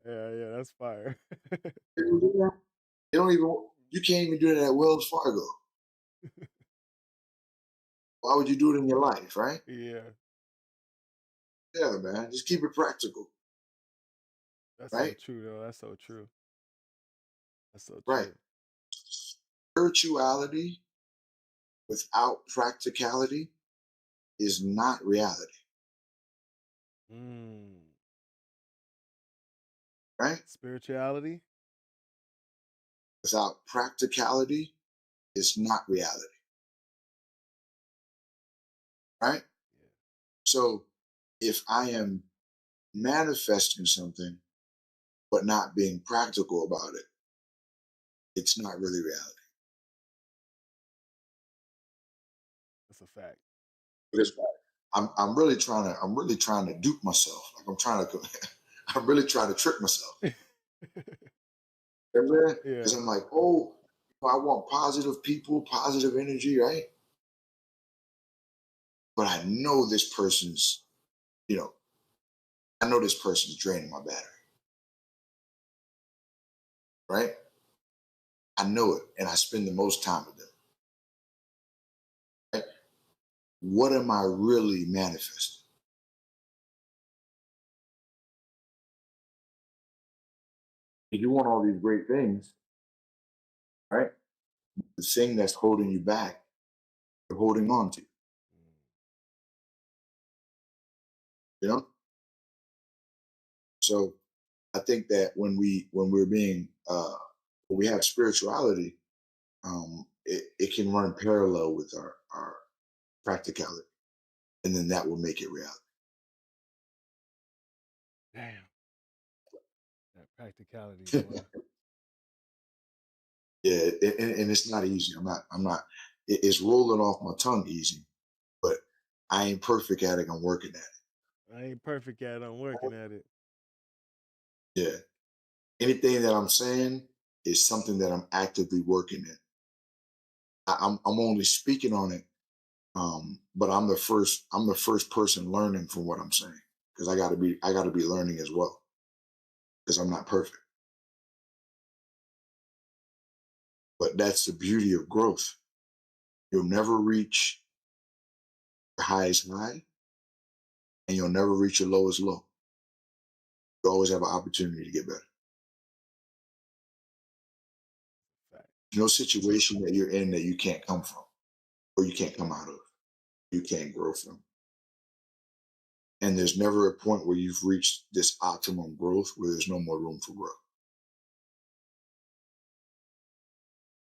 Yeah, that's fire. They don't even. You can't even do that at Wells Fargo. Why would you do it in your life, right? Yeah, Yeah, man. Just keep it practical, that's so right? true, though. That's so true. That's so Right. true. Spirituality without practicality is not reality, Mm. right? Spirituality? Without practicality is not reality, right? Yeah. So if I am manifesting something but not being practical about it, it's not really reality. That's a fact. Because I'm really trying to dupe myself. Like I'm trying to I'm really trying to trick myself. Because Yeah. I'm like, oh, I want positive people, positive energy, right? But you know, I know this person's draining my battery, right? I know it, and I spend the most time with them. Right? What am I really manifesting? If you want all these great things, right? The thing that's holding you back, you're holding on to. Mm. You know. So I think that when we have spirituality, it can run parallel with our practicality, and then that will make it reality. Damn. That practicality, boy. Yeah, and it's not easy. I'm not. It's rolling off my tongue easy, but I ain't perfect at it. I'm working at I ain't perfect at it. I'm working at it. it. Yeah, anything that I'm saying is something that I'm actively working at. I'm only speaking on it, but I'm the first person learning from what I'm saying because I gotta be learning as well because I'm not perfect. But that's the beauty of growth. You'll never reach your highest high, and you'll never reach your lowest low. You always have an opportunity to get better. Fact. There's no situation that you're in that you can't come from or you can't come out of. You can't grow from. And there's never a point where you've reached this optimum growth where there's no more room for growth.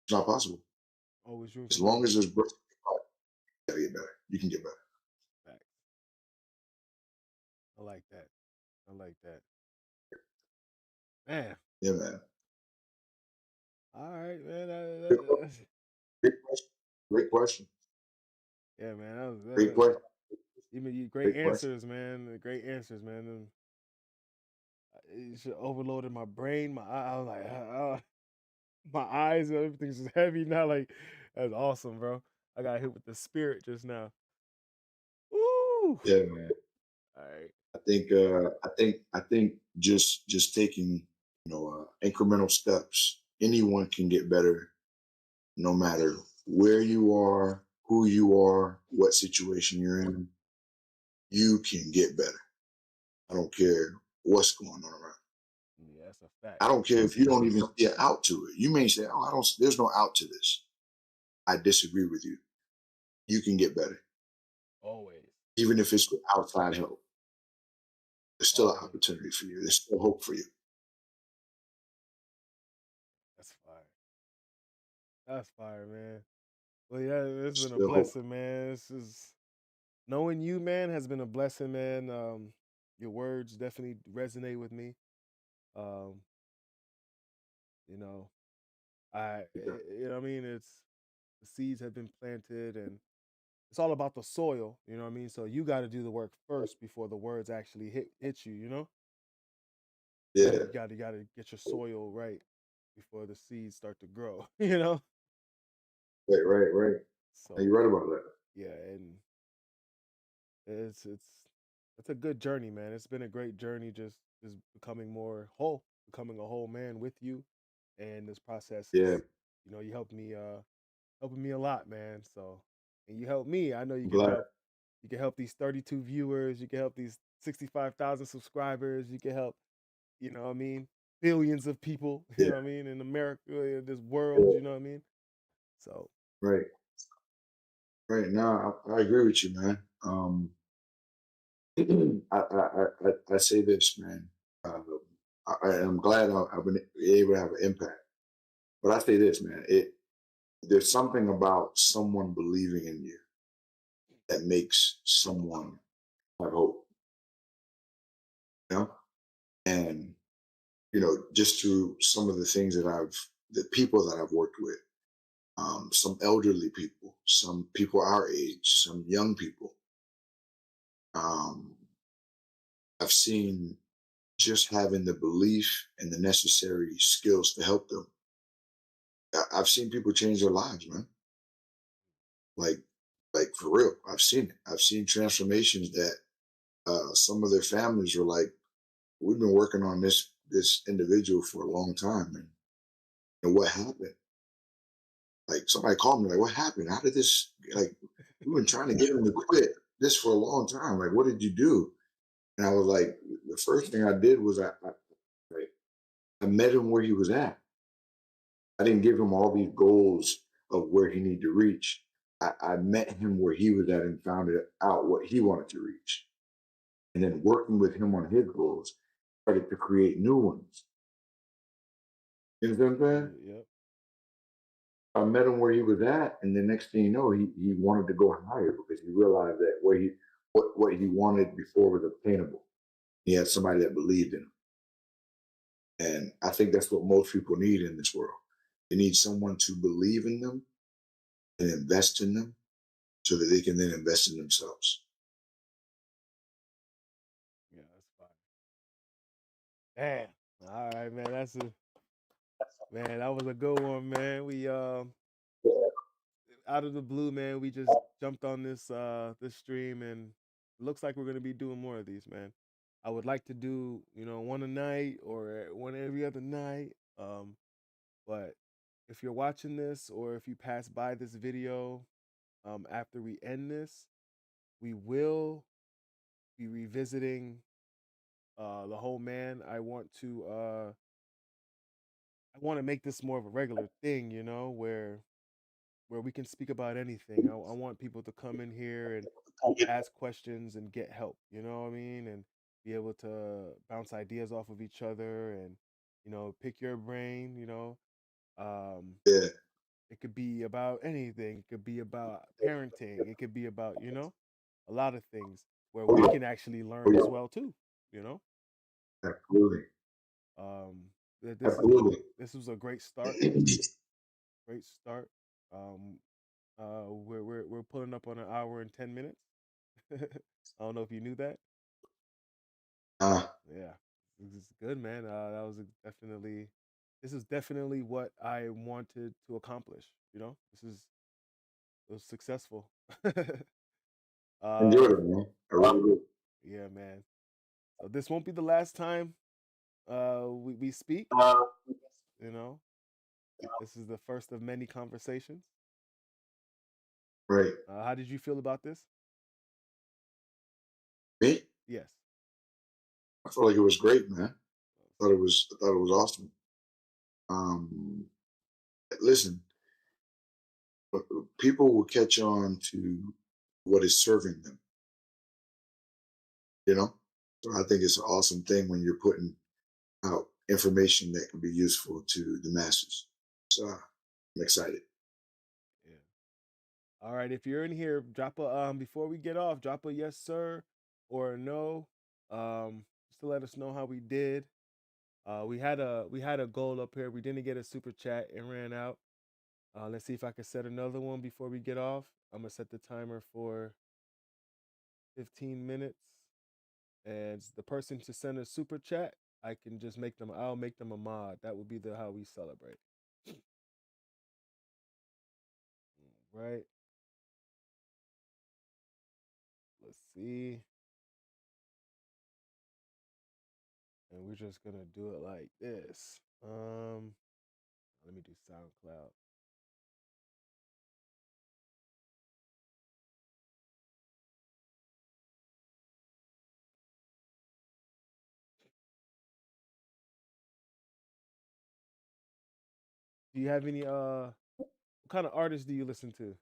It's not possible. Always room for As long growth. as there's growth, you gotta get better. You can get better. Fact. I like that. I like that. Man. Yeah, man. All right, man. Great great question. Great question. Yeah, man. Great question. You great Great question. answers, man. Great answers, man. And it should overloaded my brain. I was like, My eyes and everything's just heavy now. Like that's awesome, bro. I got hit with the spirit just now. Woo! Yeah, man. All right. I think just taking incremental steps. Anyone can get better, no matter where you are, who you are, what situation you're in. You can get better. I don't care what's going on around. Yeah, that's a fact. I don't care if you don't even see an out to it. You may say, "Oh, I don't. There's no out to this." I disagree with you. You can get better, Always. even if it's with outside help. There's still an Always. opportunity for you. There's still hope for you. That's fire. That's fire, man. Well, yeah, it's There's been a still hope. blessing, man. This is knowing you, man, has been a blessing, man. Your words definitely resonate with me. Um, you know, you know what I mean? It's the seeds have been planted and it's all about the soil, you know what I mean? So you got to do the work first before the words actually hit you, you know? Yeah. You got to get your soil right before the seeds start to grow, you know? Right. Right. Right. So, You're right about that. yeah, and it's it's a good journey, man. It's been a great journey just becoming more whole, becoming a whole man with you. And this process Yeah. is, you helping me a lot, man. So, and you help me. I know I'm glad. you can help these 32 viewers, you can help these 65,000 subscribers, you can help, you know what I mean, billions of people, you Yeah. know what I mean, in America, in this world, Yeah. you know what I mean? So, Right. Right. Now, I agree with you, man. I say this, man. Uh, I'm glad I've been able to have an impact. But I say this, man. There's something about someone believing in you that makes someone have hope. You know, and just through some of the things the people that I've worked with, some elderly people, some people our age, some young people. Um, I've seen just having the belief and the necessary skills to help them. I've seen people change their lives, man. Like, like for real. I've seen it. I've seen transformations that some of their families were like, "We've been working on this individual for a long time, and what happened?" Like somebody called me, like, "What happened? How did this? Like, we've been trying to get him to quit this for a long time. Like, what did you do?" And I was like, "The first thing I did was like, I met him where he was at. I didn't give him all these goals of where he needed to reach. I met him where he was at and found out what he wanted to reach. And then working with him on his goals, started to create new ones. You know what I'm saying? yep. I met him where he was at, and the next thing you know, he wanted to go higher because he realized that what he wanted before was obtainable. He had somebody that believed in him. And I think that's what most people need in this world. They need someone to believe in them and invest in them so that they can then invest in themselves. Yeah, that's fine. Damn. All right, man. That was a good one, man. We out of the blue, man, we just jumped on this stream and it looks like we're gonna be doing more of these, man. I would like to do, one a night or one every other night. But if you're watching this or if you pass by this video after we end this, we will be revisiting the whole man. I want to make this more of a regular thing, where we can speak about anything. I want people to come in here and ask questions and get help, you know what I mean? And be able to bounce ideas off of each other and, pick your brain, Um, Yeah. it could be about anything. It could be about parenting. It could be about, a lot of things where Oh we yeah. can actually Oh learn as yeah. well too, you know? Absolutely. Um, this is Absolutely. this was a great start. Um, we're pulling up on an hour and 10 minutes. I don't know if you knew that. uh, Yeah, this is good, man. That was definitely. this is definitely what I wanted to accomplish. You know, it was successful. Enjoyed uh, it, man. I really did. yeah, man. So this won't be the last time we speak. You know, this is the first of many conversations. Right. How did you feel about this? Me? Yes. I felt like it was great, man. I thought it was awesome. Um, listen, people will catch on to what is serving them, you know? So I think it's an awesome thing when you're putting out information that can be useful to the masses. So I'm excited. Yeah. All right. If you're in here, drop a before we get off, drop a yes sir or a no. Just to let us know how we did. We had a goal up here. We didn't get a super chat. It ran out. Let's see if I can set another one before we get off. I'm gonna set the timer for 15 minutes. And the person to send a super chat, I can just make them. I'll make them a mod. That would be the how we celebrate. Right. Let's see. And we're just gonna do it like this. Let me do SoundCloud. Do you have any what kind of artists do you listen to?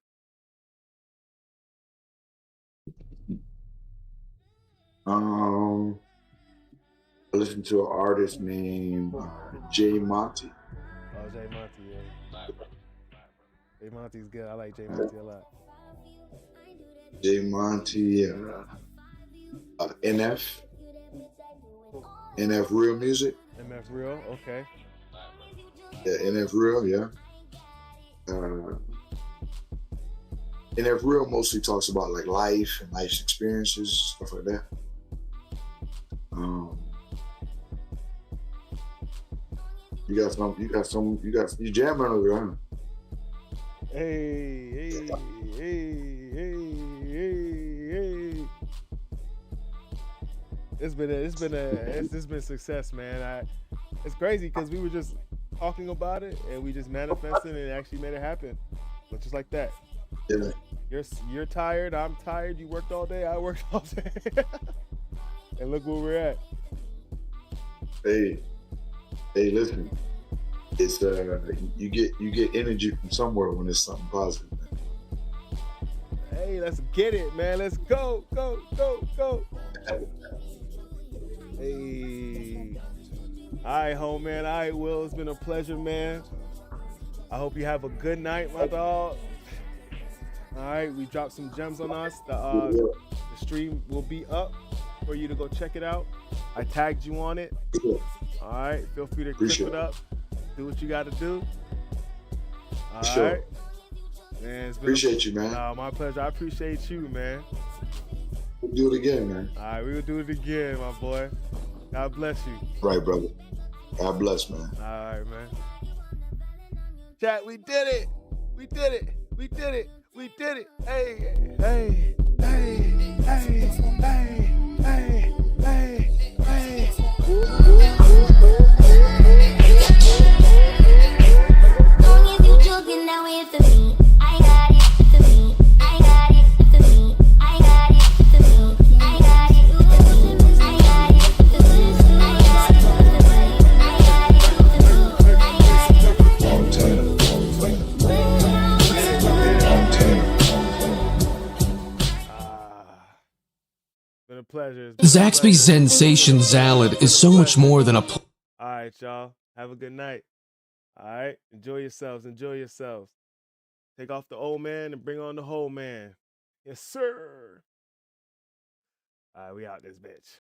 Um, I listened to an artist named Jay Monty. Oh, Jay Monty, yeah. Jay Monty's good. I like Jay Monty a lot. Jay Monty, NF, NF Real Music. MF Real, okay. Yeah, NF Real, yeah. NF Real mostly talks about like life and life's experiences, stuff like that. You jamming over there, huh? Hey. It's been success, man. It's crazy because we were just talking about it and we just manifested and it actually made it happen. But just like that. Yeah. You're tired, I'm tired, you worked all day, I worked all day. And look where we're at. Hey, listen. It's you get energy from somewhere when it's something positive, man. Hey, let's get it, man. Let's go. Hey. All right, home man. All right, Will. It's been a pleasure, man. I hope you have a good night, my dog. All right, we dropped some gems on us. The stream will be up for you to go check it out. I tagged you on it. All right, feel free to clip it up. Do what you got to do. All right. Man, Appreciate you, man. No, my pleasure. I appreciate you, man. We'll do it again, man. All right, we will do it again, my boy. God bless you. Right, brother. God bless, man. All right, man. Chat, we did it. We did it. We did it. We did it. Hey, hey, hey, hey, hey, hey, hey, hey. Long as you joking now with the me, I got it to me. I got it to me. I got it to me. I got it to me. I got it to me. I got it to me. I got it to me. I got it to me. Long time. Been a pleasure. Zaxby's Sensation Salad is so much more than a... All right, y'all. Have a good night. All right. Enjoy yourselves. Enjoy yourselves. Take off the old man and bring on the whole man. Yes, sir. All right, we out this bitch.